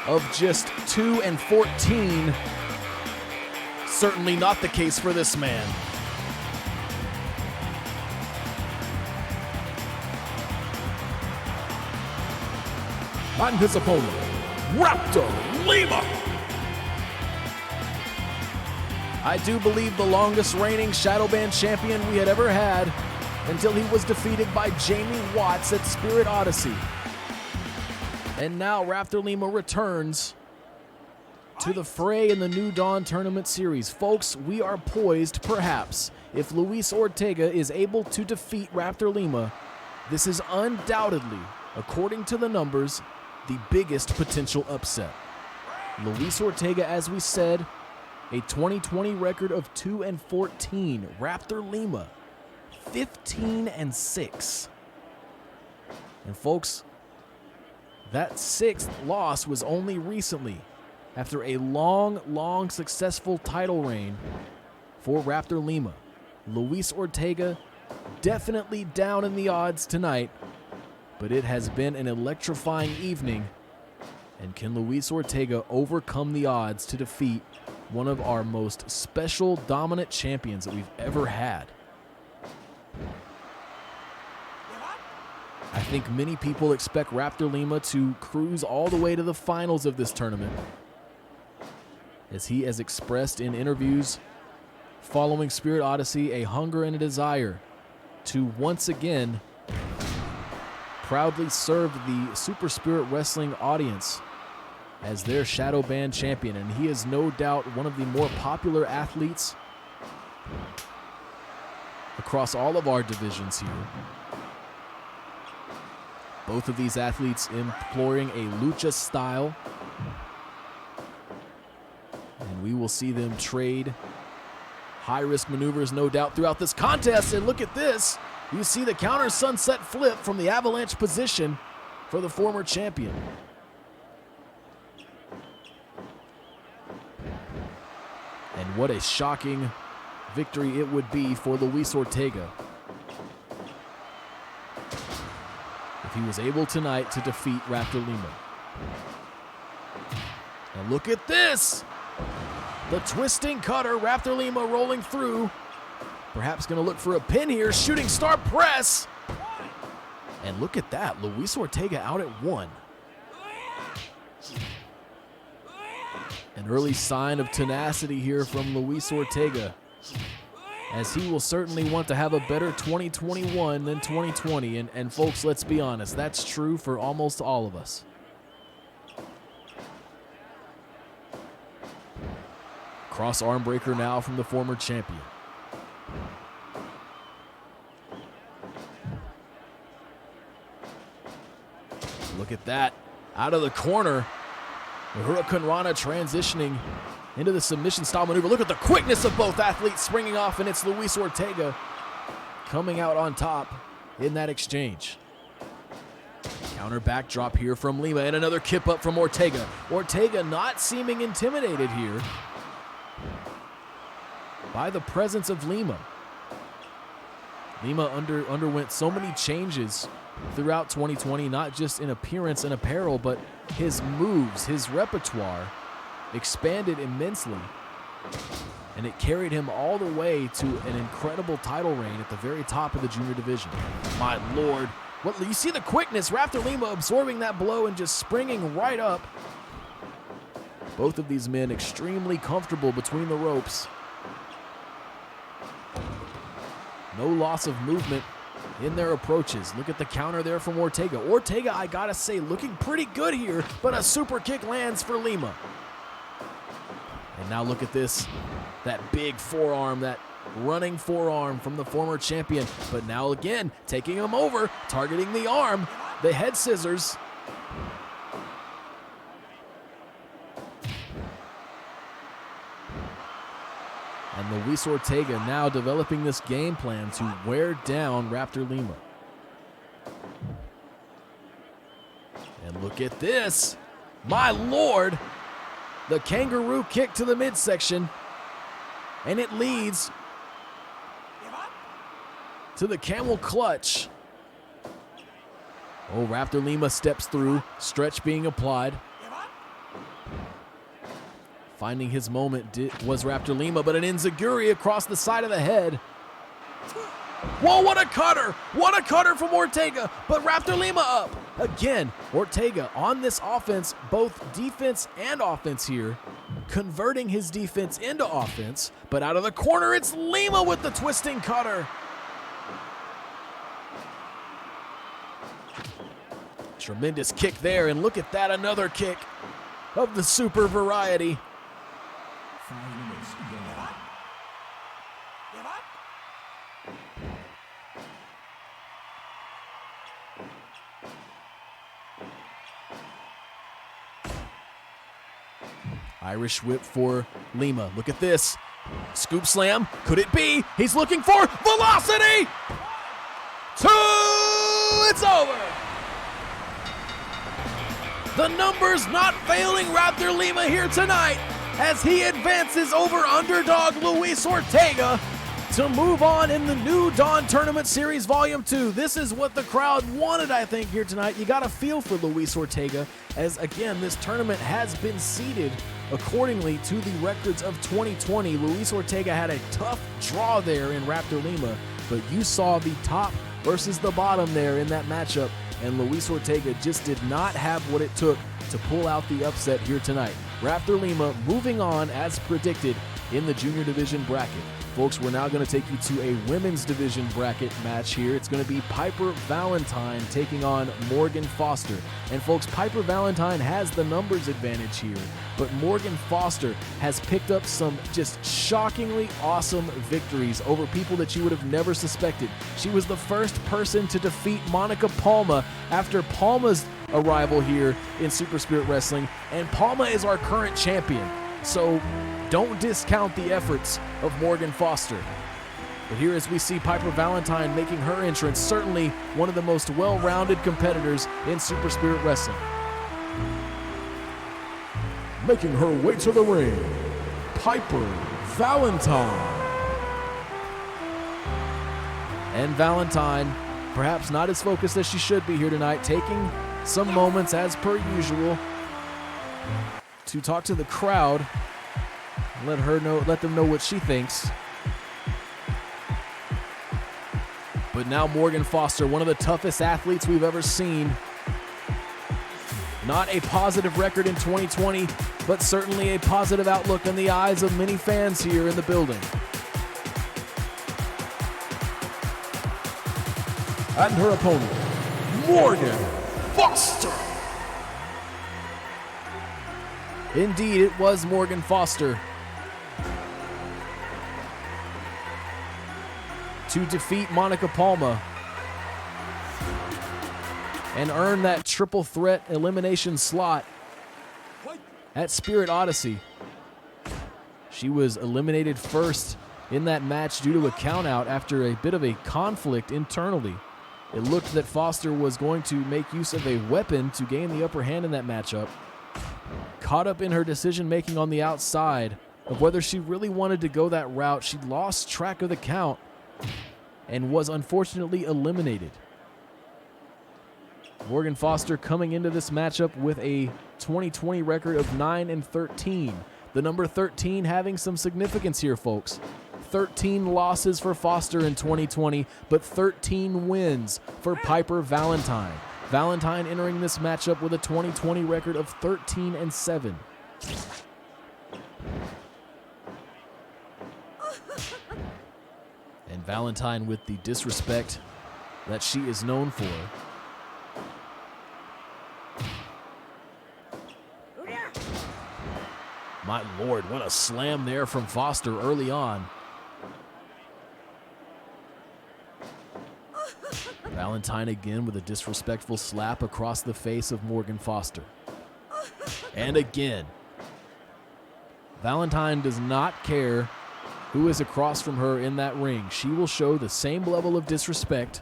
of just 2-14. Certainly not the case for this man. And his opponent, Raptor Lima. I do believe the longest reigning Shadow Band champion we had ever had until he was defeated by Jamie Watts at Spirit Odyssey. And now Raptor Lima returns to the fray in the New Dawn Tournament Series. Folks, we are poised, perhaps, if Luis Ortega is able to defeat Raptor Lima, this is undoubtedly, according to the numbers, the biggest potential upset. Luis Ortega, as we said, a 2020 record of 2-14. Raptor Lima, 15-6. And folks, that sixth loss was only recently, after a long successful title reign for Raptor Lima. Luis Ortega definitely down in the odds tonight, but it has been an electrifying evening. And can Luis Ortega overcome the odds to defeat one of our most special dominant champions that we've ever had? I think many people expect Raptor Lima to cruise all the way to the finals of this tournament, as he has expressed in interviews following Spirit Odyssey a hunger and a desire to once again proudly serve the Super Spirit Wrestling audience as their Shadow Band champion. And he is no doubt one of the more popular athletes across all of our divisions here. Both of these athletes employing a lucha style, and we will see them trade high-risk maneuvers, no doubt, throughout this contest. And look at this. You see the counter sunset flip from the avalanche position for the former champion. And what a shocking victory it would be for Luis Ortega if he was able tonight to defeat Raptor Lima. And look at this. The twisting cutter, Raptor Lima rolling through. Perhaps going to look for a pin here. Shooting star press. And look at that. Luis Ortega out at 1. An early sign of tenacity here from Luis Ortega, as he will certainly want to have a better 2021 than 2020. And folks, let's be honest, that's true for almost all of us. Cross arm breaker now from the former champion. Look at that. Out of the corner. The Hurricane Rana transitioning into the submission style maneuver. Look at the quickness of both athletes springing off, and it's Luis Ortega coming out on top in that exchange. Counter backdrop here from Lima, and another kip up from Ortega. Ortega not seeming intimidated here by the presence of Lima. Lima underwent so many changes throughout 2020, not just in appearance and apparel, but his moves, his repertoire expanded immensely. And it carried him all the way to an incredible title reign at the very top of the junior division. My Lord. What, you see the quickness, Raptor Lima absorbing that blow and just springing right up. Both of these men extremely comfortable between the ropes. No loss of movement in their approaches. Look at the counter there from Ortega. Ortega, I gotta say, looking pretty good here, but a super kick lands for Lima. And now look at this, that big forearm, that running forearm from the former champion. But now again, taking him over, targeting the arm, the head scissors. And Luis Ortega now developing this game plan to wear down Raptor Lima. And look at this. My Lord. The kangaroo kick to the midsection. And it leads to the camel clutch. Oh, Raptor Lima steps through. Stretch being applied. Finding his moment was Raptor Lima, but an enziguri across the side of the head. Whoa, what a cutter! What a cutter from Ortega, but Raptor Lima up. Again, Ortega on this offense, both defense and offense here, converting his defense into offense, but out of the corner, it's Lima with the twisting cutter. Tremendous kick there, and look at that, another kick of the super variety. 5 minutes to go. Irish whip for Lima. Look at this. Scoop slam. Could it be? He's looking for velocity. 2. It's over. The numbers not failing Raptor Lima here tonight as he advances over underdog Luis Ortega to move on in the New Dawn Tournament Series Volume 2. This is what the crowd wanted, I think, here tonight. You got to feel for Luis Ortega as, again, this tournament has been seeded accordingly to the records of 2020. Luis Ortega had a tough draw there in Raptor Lima, but you saw the top versus the bottom there in that matchup, and Luis Ortega just did not have what it took to pull out the upset here tonight. Raptor Lima moving on as predicted in the junior division bracket. Folks, we're now going to take you to a women's division bracket match here. It's going to be Piper Valentine taking on Morgan Foster. And folks, Piper Valentine has the numbers advantage here, but Morgan Foster has picked up some just shockingly awesome victories over people that you would have never suspected. She was the first person to defeat Monica Palma after Palma's arrival here in Super Spirit Wrestling, and Palma is our current champion. So don't discount the efforts of Morgan Foster. But here as we see Piper Valentine making her entrance, certainly one of the most well-rounded competitors in Super Spirit Wrestling. Making her way to the ring, Piper Valentine. And Valentine, perhaps not as focused as she should be here tonight, taking some moments as per usual to talk to the crowd. Let them know what she thinks. But now Morgan Foster, one of the toughest athletes we've ever seen. Not a positive record in 2020, but certainly a positive outlook in the eyes of many fans here in the building. And her opponent, Morgan Foster. Indeed, it was Morgan Foster to defeat Monica Palma and earn that triple threat elimination slot at Spirit Odyssey. She was eliminated first in that match due to a countout after a bit of a conflict internally. It looked that Foster was going to make use of a weapon to gain the upper hand in that matchup. Caught up in her decision-making on the outside of whether she really wanted to go that route, she lost track of the count and was unfortunately eliminated. Morgan Foster coming into this matchup with a 2020 record of 9-13. The number 13 having some significance here, folks. 13 losses for Foster in 2020, but 13 wins for Piper Valentine. Valentine entering this matchup with a 2020 record of 13-7. And Valentine with the disrespect that she is known for. My Lord, what a slam there from Foster early on. Valentine again with a disrespectful slap across the face of Morgan Foster. And again, Valentine does not care who is across from her in that ring. She will show the same level of disrespect.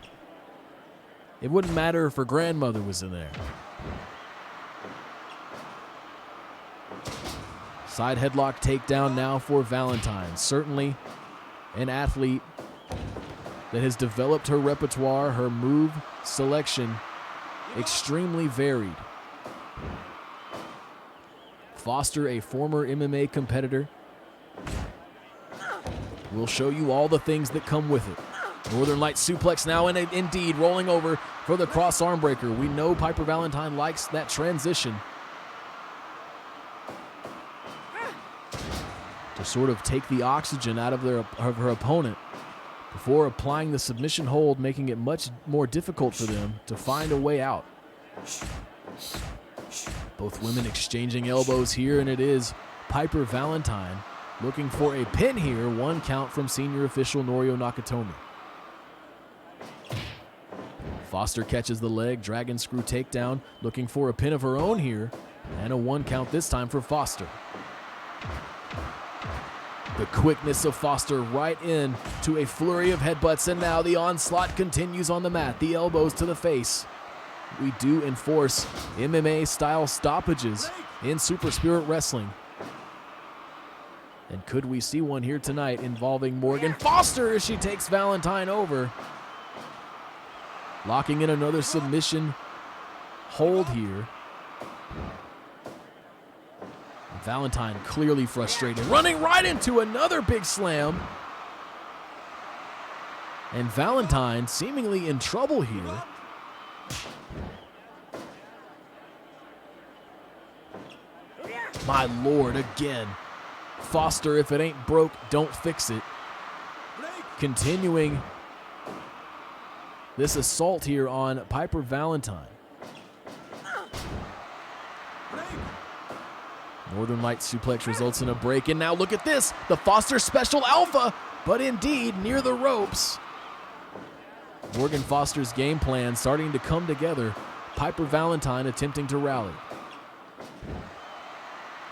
It wouldn't matter if her grandmother was in there. Side headlock takedown now for Valentine. Certainly an athlete that has developed her repertoire, her move selection, extremely varied. Foster, a former MMA competitor, will show you all the things that come with it. Northern Light suplex now, and indeed rolling over for the cross arm breaker. We know Piper Valentine likes that transition to sort of take the oxygen out of her opponent before applying the submission hold, making it much more difficult for them to find a way out. Both women exchanging elbows here, and it is Piper Valentine looking for a pin here. 1 count from senior official Norio Nakatomi. Foster catches the leg, dragon screw takedown, looking for a pin of her own here, and a 1 count this time for Foster. The quickness of Foster right in to a flurry of headbutts, and now the onslaught continues on the mat. The elbows to the face. We do enforce MMA-style stoppages in Super Spirit Wrestling. And could we see one here tonight involving Morgan Foster as she takes Valentine over? Locking in another submission hold here. Valentine clearly frustrated, running right into another big slam. And Valentine seemingly in trouble here. My Lord, again. Foster, if it ain't broke, don't fix it. Continuing this assault here on Piper Valentine. Northern Light suplex results in a break, and now look at this, the Foster Special Alpha, but indeed near the ropes. Morgan Foster's game plan starting to come together. Piper Valentine attempting to rally.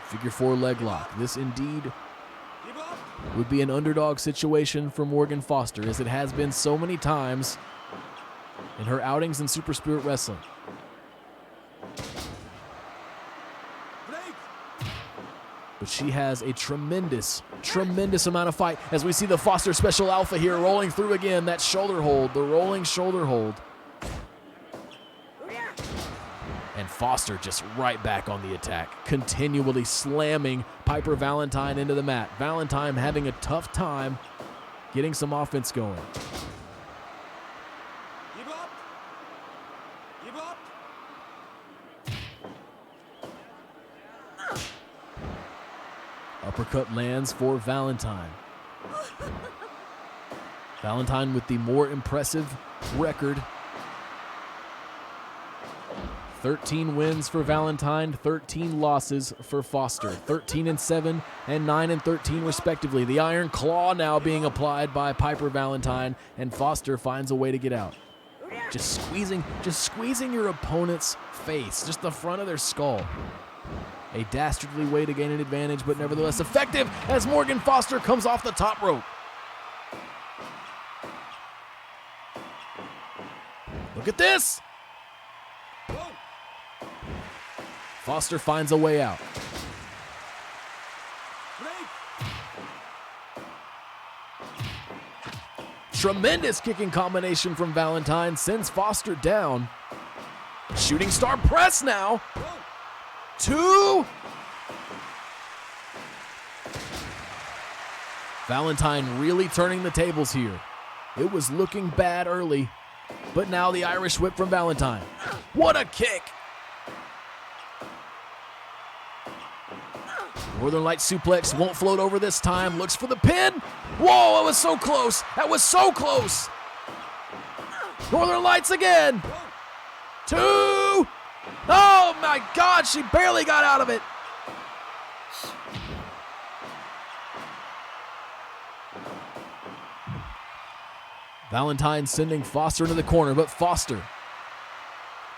Figure 4 leg lock. This indeed would be an underdog situation for Morgan Foster, as it has been so many times in her outings in Super Spirit Wrestling. But she has a tremendous amount of fight, as we see the Foster Special Alpha here rolling through again. That shoulder hold, the rolling shoulder hold. And Foster just right back on the attack, continually slamming Piper Valentine into the mat. Valentine having a tough time getting some offense going. Uppercut lands for Valentine. Valentine with the more impressive record. 13 wins for Valentine, 13 losses for Foster. 13-7 and 9-13 respectively. The Iron Claw now being applied by Piper Valentine, and Foster finds a way to get out. Just squeezing your opponent's face, just the front of their skull. A dastardly way to gain an advantage, but nevertheless effective as Morgan Foster comes off the top rope. Look at this! Foster finds a way out. Tremendous kicking combination from Valentine sends Foster down. Shooting star press now. 2. Valentine really turning the tables here. It was looking bad early, but now the Irish whip from Valentine. What a kick! Northern Light suplex won't float over this time. Looks for the pin. Whoa, that was so close. That was so close. Northern Lights again. 2. Oh my God, she barely got out of it. Valentine sending Foster into the corner, but Foster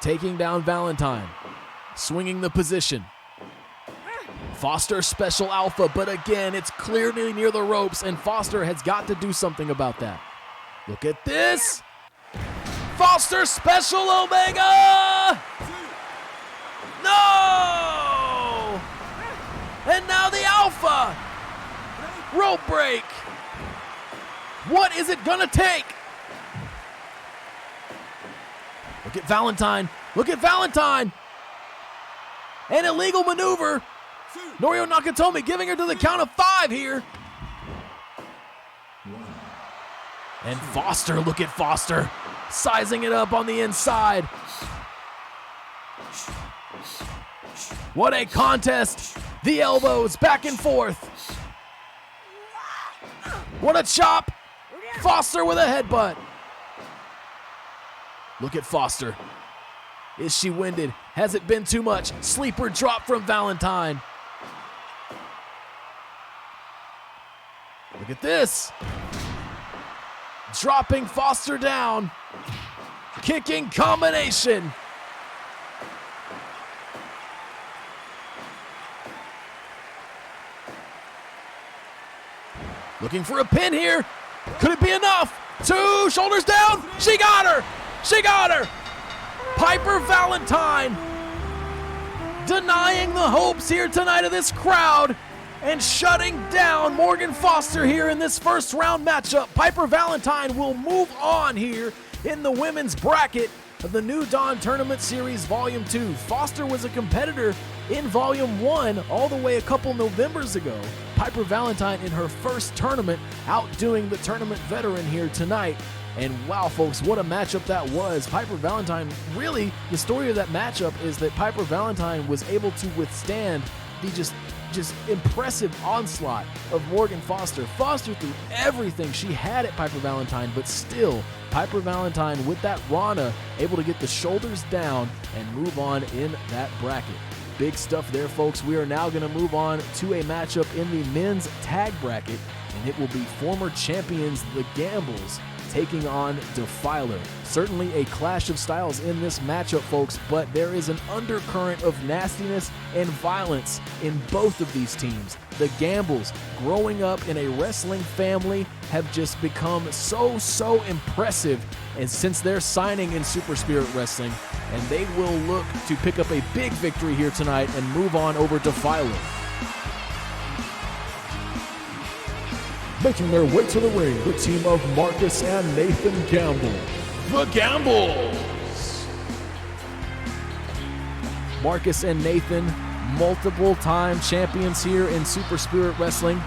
taking down Valentine, swinging the position. Foster special alpha, but again, it's clearly near the ropes, and Foster has got to do something about that. Look at this. Foster special omega. No! And now the alpha. Rope break. What is it gonna take? Look at Valentine. Look at Valentine. An illegal maneuver. Norio Nakatomi giving her to the count of 5 here. And Foster, look at Foster. Sizing it up on the inside. What a contest. The elbows back and forth. What a chop. Foster with a headbutt. Look at Foster. Is she winded? Has it been too much? Sleeper drop from Valentine. Look at this. Dropping Foster down. Kicking combination. Looking for a pin here. Could it be enough? 2 shoulders down. She got her. She got her. Piper Valentine denying the hopes here tonight of this crowd and shutting down Morgan Foster here in this first round matchup. Piper Valentine will move on here in the women's bracket of the New Dawn Tournament Series Volume 2. Foster was a competitor in Volume 1 all the way a couple Novembers ago. Piper Valentine in her first tournament outdoing the tournament veteran here tonight. And wow, folks, what a matchup that was. Piper Valentine, really, the story of that matchup is that Piper Valentine was able to withstand the just impressive onslaught of Morgan Foster. Foster threw everything she had at Piper Valentine, but still, Piper Valentine with that Rana able to get the shoulders down and move on in that bracket. Big stuff there, folks. We are now going to move on to a matchup in the men's tag bracket, and it will be former champions, the Gambles, taking on Defiler. Certainly a clash of styles in this matchup, folks, but there is an undercurrent of nastiness and violence in both of these teams. The Gambles, growing up in a wrestling family, have just become so impressive, and since they're signing in Super Spirit Wrestling, and they will look to pick up a big victory here tonight and move on over Defiler. Making their way to the ring, the team of Marcus and Nathan Gamble. The Gambles! Marcus and Nathan, multiple-time champions here in Super Spirit Wrestling,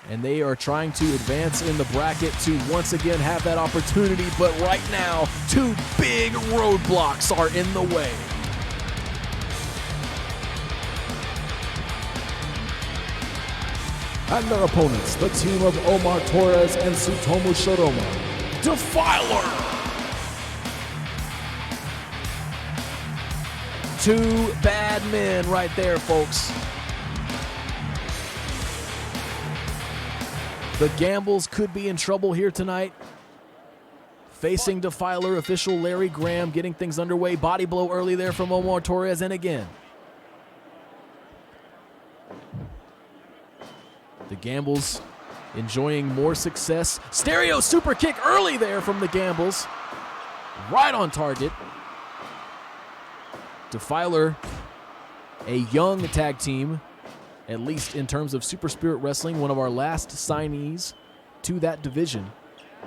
and they are trying to advance in the bracket to once again have that opportunity, but right now, 2 big roadblocks are in the way. And their opponents, the team of Omar Torres and Tsutomu Shiroma. Defiler! 2 bad men right there, folks. The Gambles could be in trouble here tonight. Facing Defiler, official Larry Graham getting things underway. Body blow early there from Omar Torres, and again. The Gambles enjoying more success. Stereo super kick early there from the Gambles. Right on target. Defiler, a young tag team, at least in terms of Super Spirit Wrestling, one of our last signees to that division.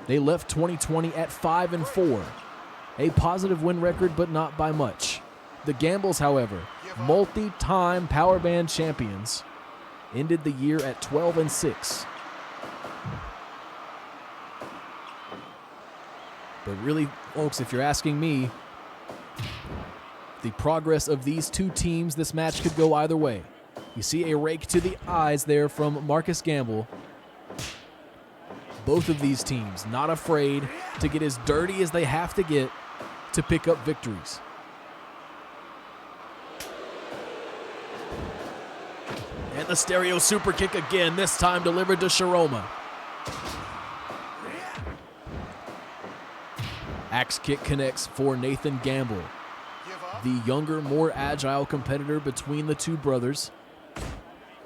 They left 2020 at 5-4. A positive win record, but not by much. The Gambles, however, multi-time Power Band champions, ended the year at 12-6. But really, folks, if you're asking me, the progress of these 2 teams, this match could go either way. You see a rake to the eyes there from Marcus Gamble. Both of these teams not afraid to get as dirty as they have to get to pick up victories. And the stereo super kick again, this time delivered to Shiroma. Axe kick connects for Nathan Gamble, the younger, more agile competitor between the two brothers.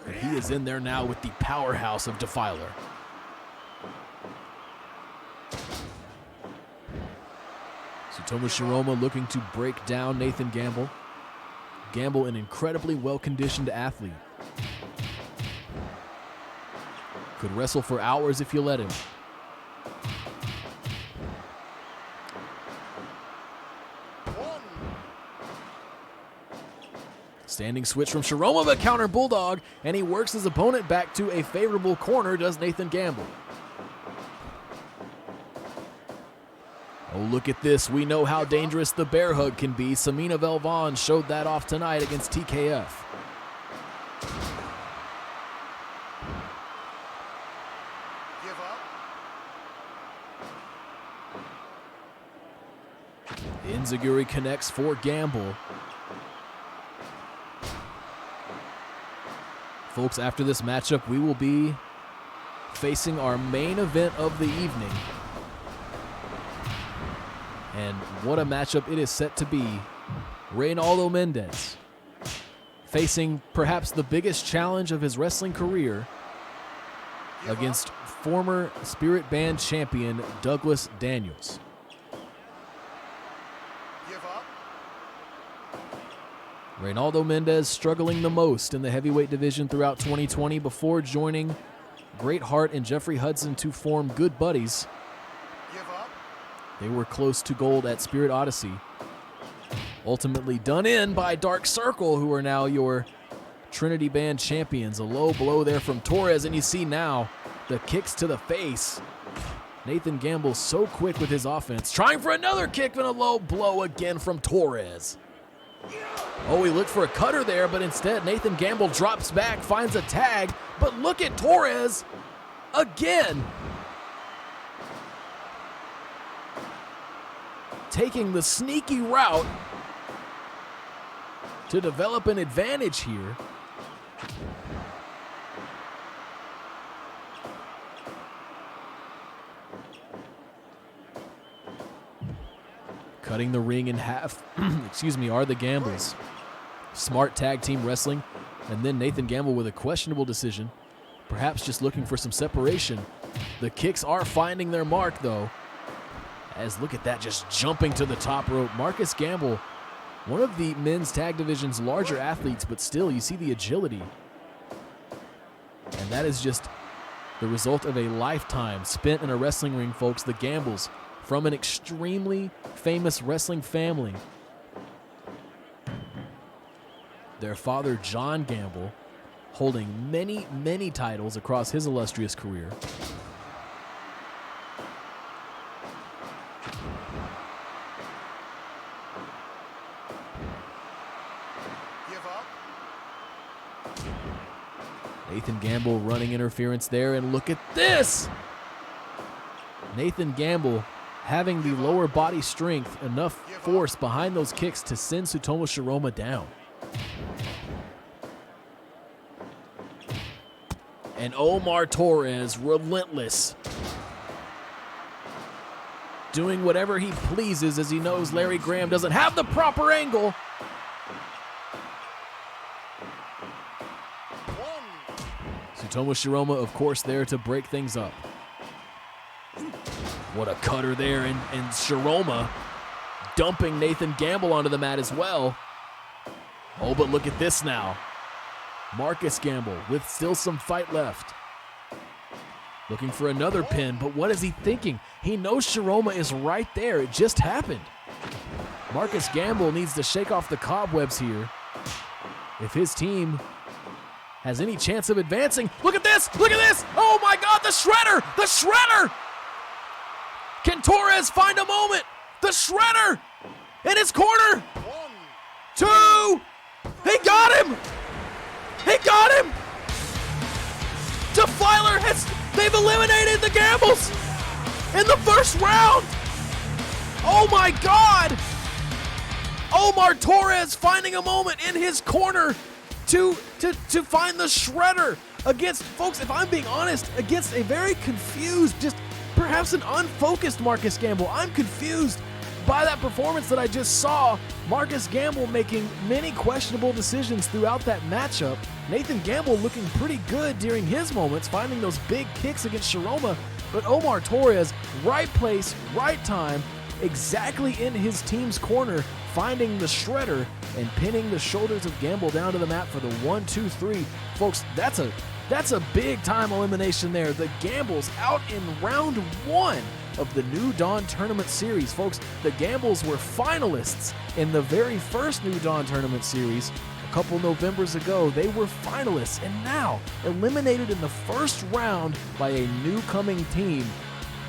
And he is in there now with the powerhouse of Defiler. Tsutomu Shiroma looking to break down Nathan Gamble. Gamble, an incredibly well-conditioned athlete. Could wrestle for hours if you let him. Standing switch from Shiroma, but counter bulldog, and he works his opponent back to a favorable corner, does Nathan Gamble. Oh, look at this. We know how dangerous the bear hug can be. Samina Velvon showed that off tonight against TKF. Give up. Enziguri connects for Gamble. Folks, after this matchup, we will be facing our main event of the evening. And what a matchup it is set to be. Reynaldo Mendez facing perhaps the biggest challenge of his wrestling career against former Spirit Band champion Douglas Daniels. Give up. Reynaldo Mendez struggling the most in the heavyweight division throughout 2020 before joining Great Hart and Jeffrey Hudson to form good buddies. Give up. They were close to gold at Spirit Odyssey. Ultimately done in by Dark Circle, who are now your Trinity Band champions. A low blow there from Torres, and you see now the kicks to the face. Nathan Gamble so quick with his offense. Trying for another kick and a low blow again from Torres. Oh, he looked for a cutter there, but instead Nathan Gamble drops back, finds a tag. But look at Torres again. Taking the sneaky route to develop an advantage here. Cutting the ring in half, are the Gambles. Smart tag team wrestling, and then Nathan Gamble with a questionable decision, perhaps just looking for some separation. The kicks are finding their mark, though, as look at that, just jumping to the top rope. Marcus Gamble, one of the men's tag division's larger athletes, but still, you see the agility. And that is just the result of a lifetime spent in a wrestling ring, folks. The Gambles, from an extremely famous wrestling family. Their father, John Gamble, holding many, many titles across his illustrious career. Give up. Nathan Gamble running interference there, and look at this! Nathan Gamble having the lower body strength, enough force behind those kicks to send Tsutomu Shiroma down. And Omar Torres, relentless, doing whatever he pleases as he knows Larry Graham doesn't have the proper angle. Tsutomu Shiroma, of course, there to break things up. What a cutter there, and Shiroma dumping Nathan Gamble onto the mat as well. Oh, but look at this now. Marcus Gamble with still some fight left. Looking for another pin, but what is he thinking? He knows Shiroma is right there. It just happened. Marcus Gamble needs to shake off the cobwebs here if his team has any chance of advancing. Look at this! Look at this! Oh my God, the shredder! The shredder! Can Torres find a moment? The shredder in his corner. 1, 2. He got him. He got him! Defiler they've eliminated the Gambles in the first round! Oh my God! Omar Torres finding a moment in his corner to find the shredder against, folks, if I'm being honest, against a very confused, just perhaps an unfocused Marcus Gamble. I'm confused by that performance that I just saw. Marcus Gamble making many questionable decisions throughout that matchup. Nathan Gamble looking pretty good during his moments, finding those big kicks against Sharoma. But Omar Torres, right place, right time, exactly in his team's corner, finding the shredder and pinning the shoulders of Gamble down to the mat for the 1-2-3. Folks, that's a big time elimination there. The Gambles out in round 1 of the New Dawn Tournament Series. Folks, the Gambles were finalists in the very first New Dawn Tournament Series a couple Novembers ago. They were finalists and now eliminated in the first round by a new coming team.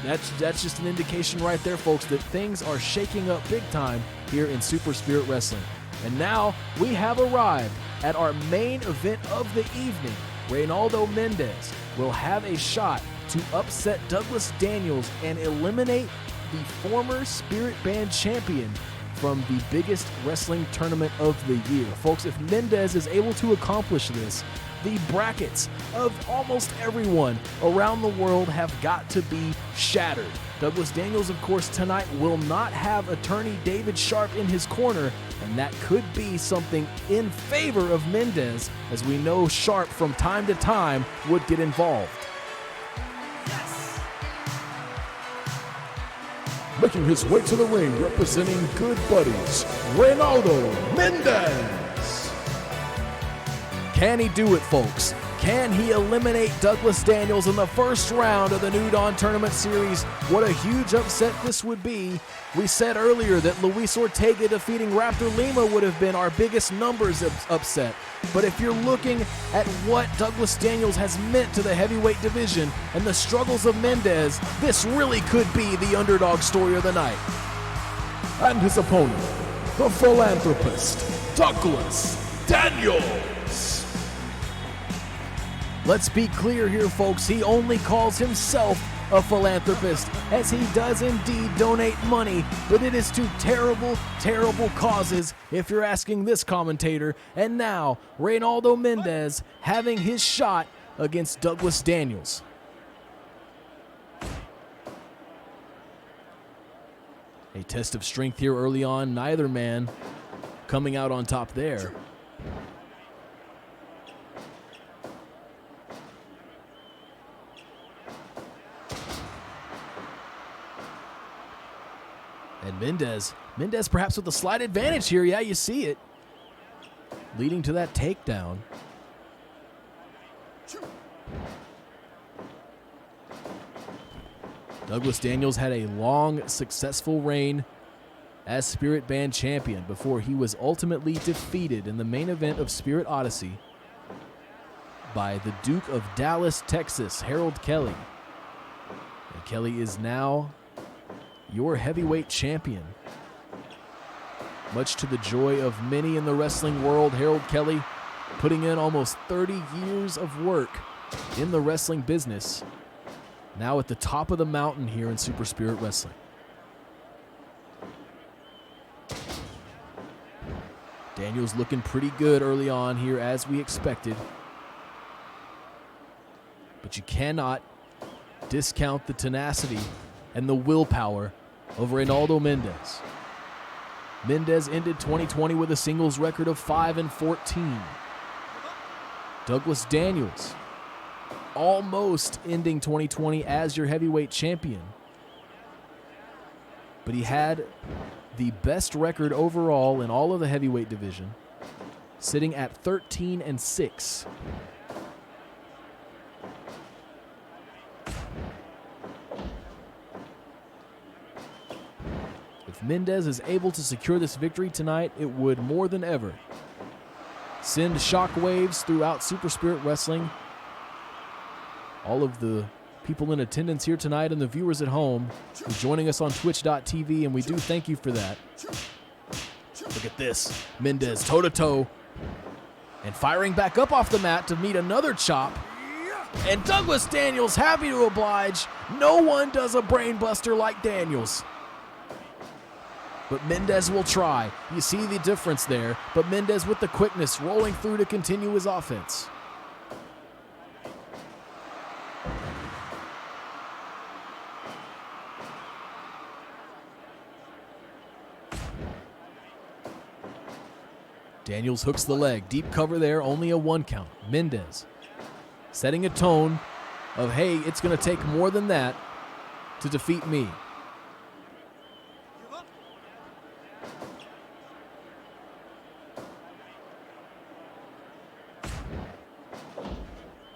That's just an indication right there, folks, that things are shaking up big time here in Super Spirit Wrestling. And now we have arrived at our main event of the evening. Reynaldo Mendez will have a shot to upset Douglas Daniels and eliminate the former Spirit Band champion from the biggest wrestling tournament of the year. Folks, if Mendez is able to accomplish this, the brackets of almost everyone around the world have got to be shattered. Douglas Daniels, of course, tonight will not have attorney David Sharp in his corner, and that could be something in favor of Mendez, as we know Sharp from time to time would get involved. Making his way to the ring, representing Good Buddies, Reynaldo Mendez. Can he do it, folks? Can he eliminate Douglas Daniels in the first round of the New Dawn Tournament Series? What a huge upset this would be. We said earlier that Luis Ortega defeating Raptor Lima would have been our biggest numbers upset. But if you're looking at what Douglas Daniels has meant to the heavyweight division and the struggles of Mendez, this really could be the underdog story of the night. And his opponent, the philanthropist, Douglas Daniels. Let's be clear here, folks. He only calls himself a philanthropist, as he does indeed donate money, but it is to terrible, terrible causes, if you're asking this commentator. And now, Reynaldo Mendez having his shot against Douglas Daniels. A test of strength here early on. Neither man coming out on top there. And Mendez perhaps with a slight advantage here. Yeah, you see it. Leading to that takedown. Douglas Daniels had a long, successful reign as Spirit Band champion before he was ultimately defeated in the main event of Spirit Odyssey by the Duke of Dallas, Texas, Harold Kelly. And Kelly is now your heavyweight champion. Much to the joy of many in the wrestling world, Harold Kelly putting in almost 30 years of work in the wrestling business, now at the top of the mountain here in Super Spirit Wrestling. Daniels looking pretty good early on here, as we expected. But you cannot discount the tenacity and the willpower of Reynaldo Mendez. Mendez ended 2020 with a singles record of 5-14. Douglas Daniels almost ending 2020 as your heavyweight champion. But he had the best record overall in all of the heavyweight division, sitting at 13-6. If Mendez is able to secure this victory tonight, it would more than ever send shockwaves throughout Super Spirit Wrestling. All of the people in attendance here tonight and the viewers at home are joining us on twitch.tv, and we do thank you for that. Look at this. Mendez toe-to-toe. And firing back up off the mat to meet another chop. And Douglas Daniels happy to oblige. No one does a brainbuster like Daniels. But Mendez will try. You see the difference there. But Mendez with the quickness, rolling through to continue his offense. Daniels hooks the leg. Deep cover there, only a 1 count. Mendez setting a tone of, hey, it's going to take more than that to defeat me.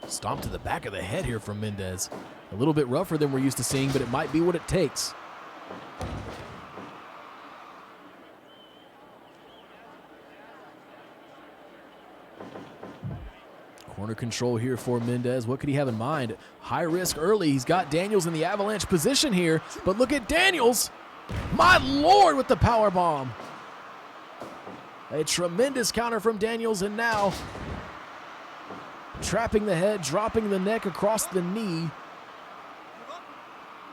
Stomp to the back of the head here from Mendez. A little bit rougher than we're used to seeing, but it might be what it takes. Corner control here for Mendez. What could he have in mind? High risk early. He's got Daniels in the avalanche position here, but look at Daniels. My Lord, with the power bomb. A tremendous counter from Daniels, and now trapping the head, dropping the neck across the knee,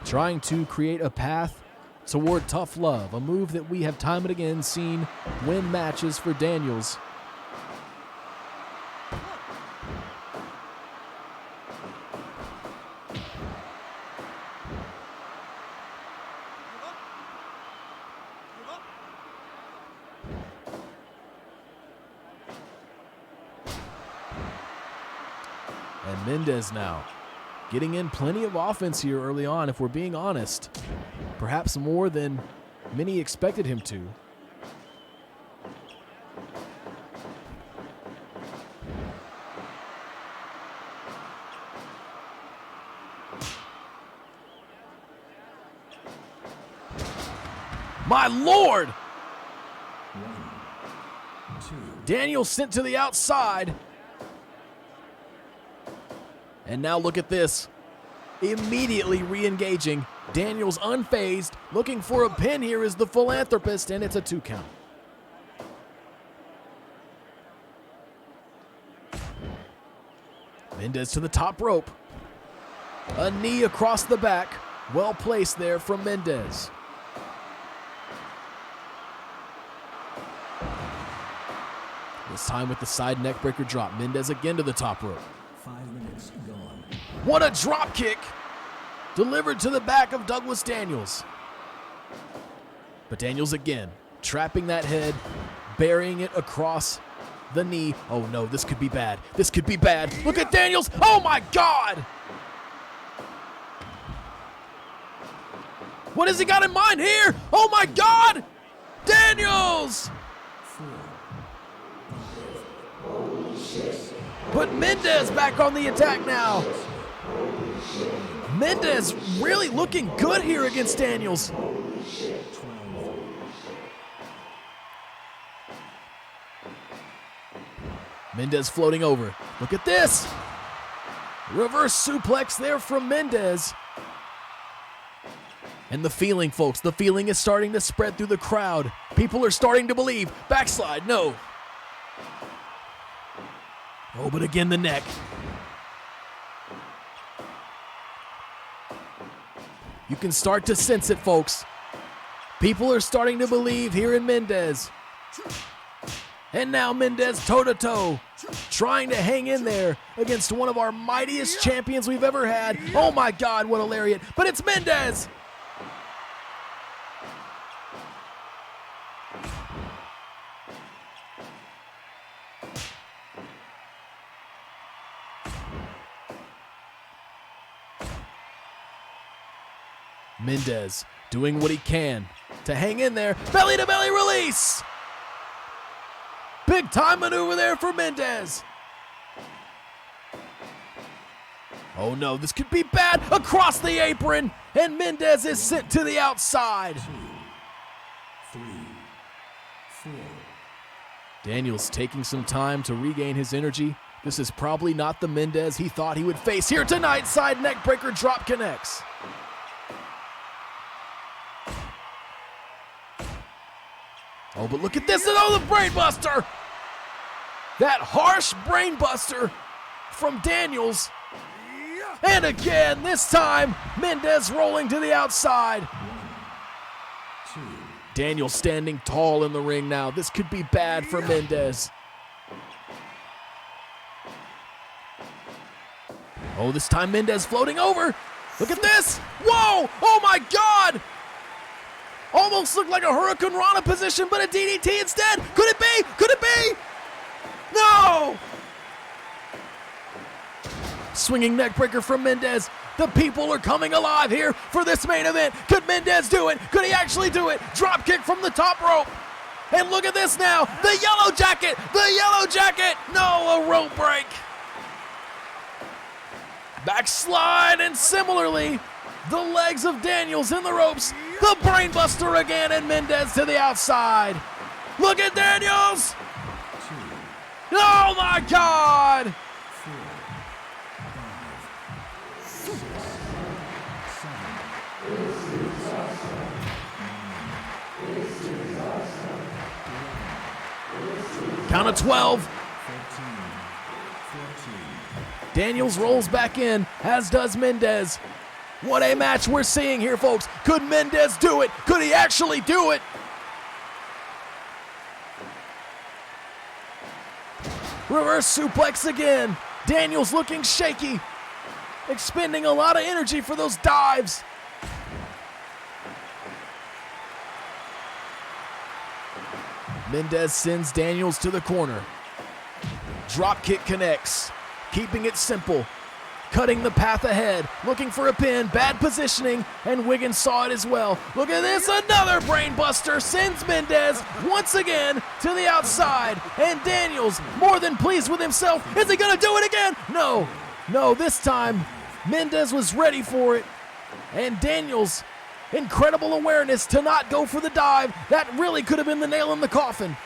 trying to create a path toward tough love, a move that we have time and again seen win matches for Daniels. And Mendez now getting in plenty of offense here early on, if we're being honest. Perhaps more than many expected him to. My Lord! 1, 2. Daniels sent to the outside. And now look at this. Immediately re-engaging. Daniels unfazed. Looking for a pin here is the philanthropist, and it's a 2 count. Mendez to the top rope. A knee across the back. Well placed there from Mendez. This time with the side neckbreaker drop. Mendez again to the top rope. 5 minutes gone. What a drop kick! Delivered to the back of Douglas Daniels. But Daniels again, trapping that head, burying it across the knee. Oh no, this could be bad. This could be bad. Look at Daniels. Oh my God! What has he got in mind here? Oh my God! Daniels! 4, But Mendez back on the attack now. Mendez really looking good here against Daniels. 12. Mendez floating over. Look at this. Reverse suplex there from Mendez. And the feeling, folks, the feeling is starting to spread through the crowd. People are starting to believe. Backslide, no. Oh, but again, the neck. You can start to sense it, folks. People are starting to believe here in Mendez. And now Mendez toe-to-toe, trying to hang in there against one of our mightiest champions we've ever had. Oh my God, what a lariat. But it's Mendez. Mendez doing what he can to hang in there. Belly to belly release. Big time maneuver there for Mendez. Oh no, this could be bad. Across the apron, and Mendez is sent to the outside. 2, 3, 4. Daniels taking some time to regain his energy. This is probably not the Mendez he thought he would face here tonight. Side neck breaker drop connects. Oh, but look at this. Oh, the brain buster. That harsh brainbuster from Daniels. And again, this time, Mendez rolling to the outside. Daniels standing tall in the ring now. This could be bad for Mendez. Oh, this time Mendez floating over. Look at this. Whoa! Oh my God! Almost looked like a Hurricane Rana position, but a DDT instead. Could it be? Could it be? No! Swinging neckbreaker from Mendez. The people are coming alive here for this main event. Could Mendez do it? Could he actually do it? Drop kick from the top rope. And look at this now. The yellow jacket. The yellow jacket. No, a rope break. Backslide, and similarly, the legs of Daniels in the ropes. The brainbuster again, and Mendez to the outside. Look at Daniels. Oh my God. Count of 12. Daniels rolls back in, as does Mendez. What a match we're seeing here, folks. Could Mendez do it? Could he actually do it? Reverse suplex again. Daniels looking shaky, expending a lot of energy for those dives. Mendez sends Daniels to the corner. Drop kick connects, keeping it simple, cutting the path ahead, looking for a pin, bad positioning, and Wiggins saw it as well. Look at this, another brainbuster sends Mendez once again to the outside, and Daniels more than pleased with himself. Is he gonna do it again? No, this time Mendez was ready for it, and Daniels, incredible awareness to not go for the dive. That really could have been the nail in the coffin.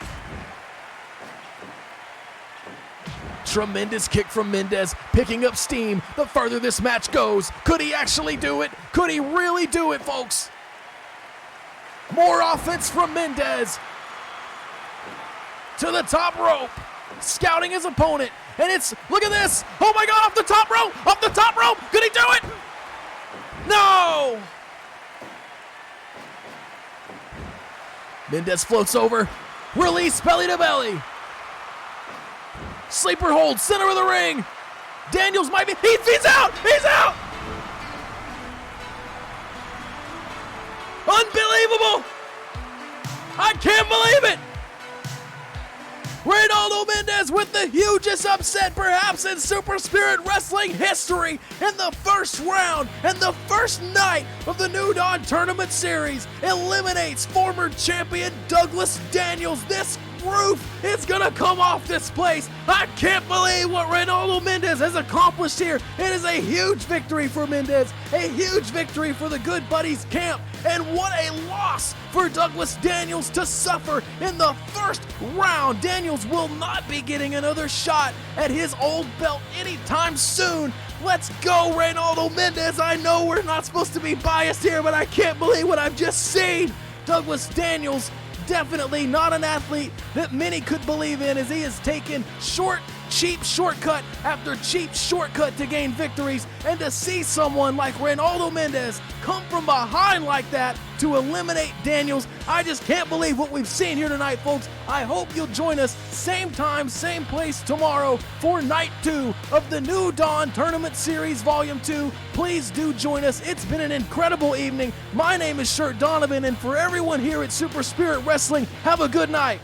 Tremendous kick from Mendez, picking up steam the further this match goes. Could he actually do it? Could he really do it, folks? More offense from Mendez. To the top rope, scouting his opponent. And it's, look at this. Oh my God, off the top rope, off the top rope. Could he do it? No! Mendez floats over, release belly to belly. Sleeper hold, center of the ring. Daniels might be, he's out, he's out. Unbelievable. I can't believe it. Reynaldo Mendez with the hugest upset perhaps in Super Spirit Wrestling history in the first round and the first night of the New Dawn Tournament Series. Eliminates former champion Douglas Daniels. This roof is gonna come off this place. I can't believe what Reynaldo Mendez has accomplished here. It is a huge victory for Mendez, a huge victory for the Good Buddies camp, and what a loss for Douglas Daniels to suffer in the first round. Daniels will not be getting another shot at his old belt anytime soon. Let's go, Reynaldo Mendez. I know we're not supposed to be biased here, but I can't believe what I've just seen. Douglas Daniels, definitely not an athlete that many could believe in, as he has taken cheap shortcut after cheap shortcut to gain victories, and to see someone like Reynaldo Mendez come from behind like that to eliminate Daniels, I just can't believe what we've seen here tonight, folks. I hope you'll join us same time, same place tomorrow for night 2 of the New Dawn Tournament Series Volume 2. Please do join us. It's been an incredible evening. My name is Shirt Donovan, and for everyone here at Super Spirit Wrestling, have a good night.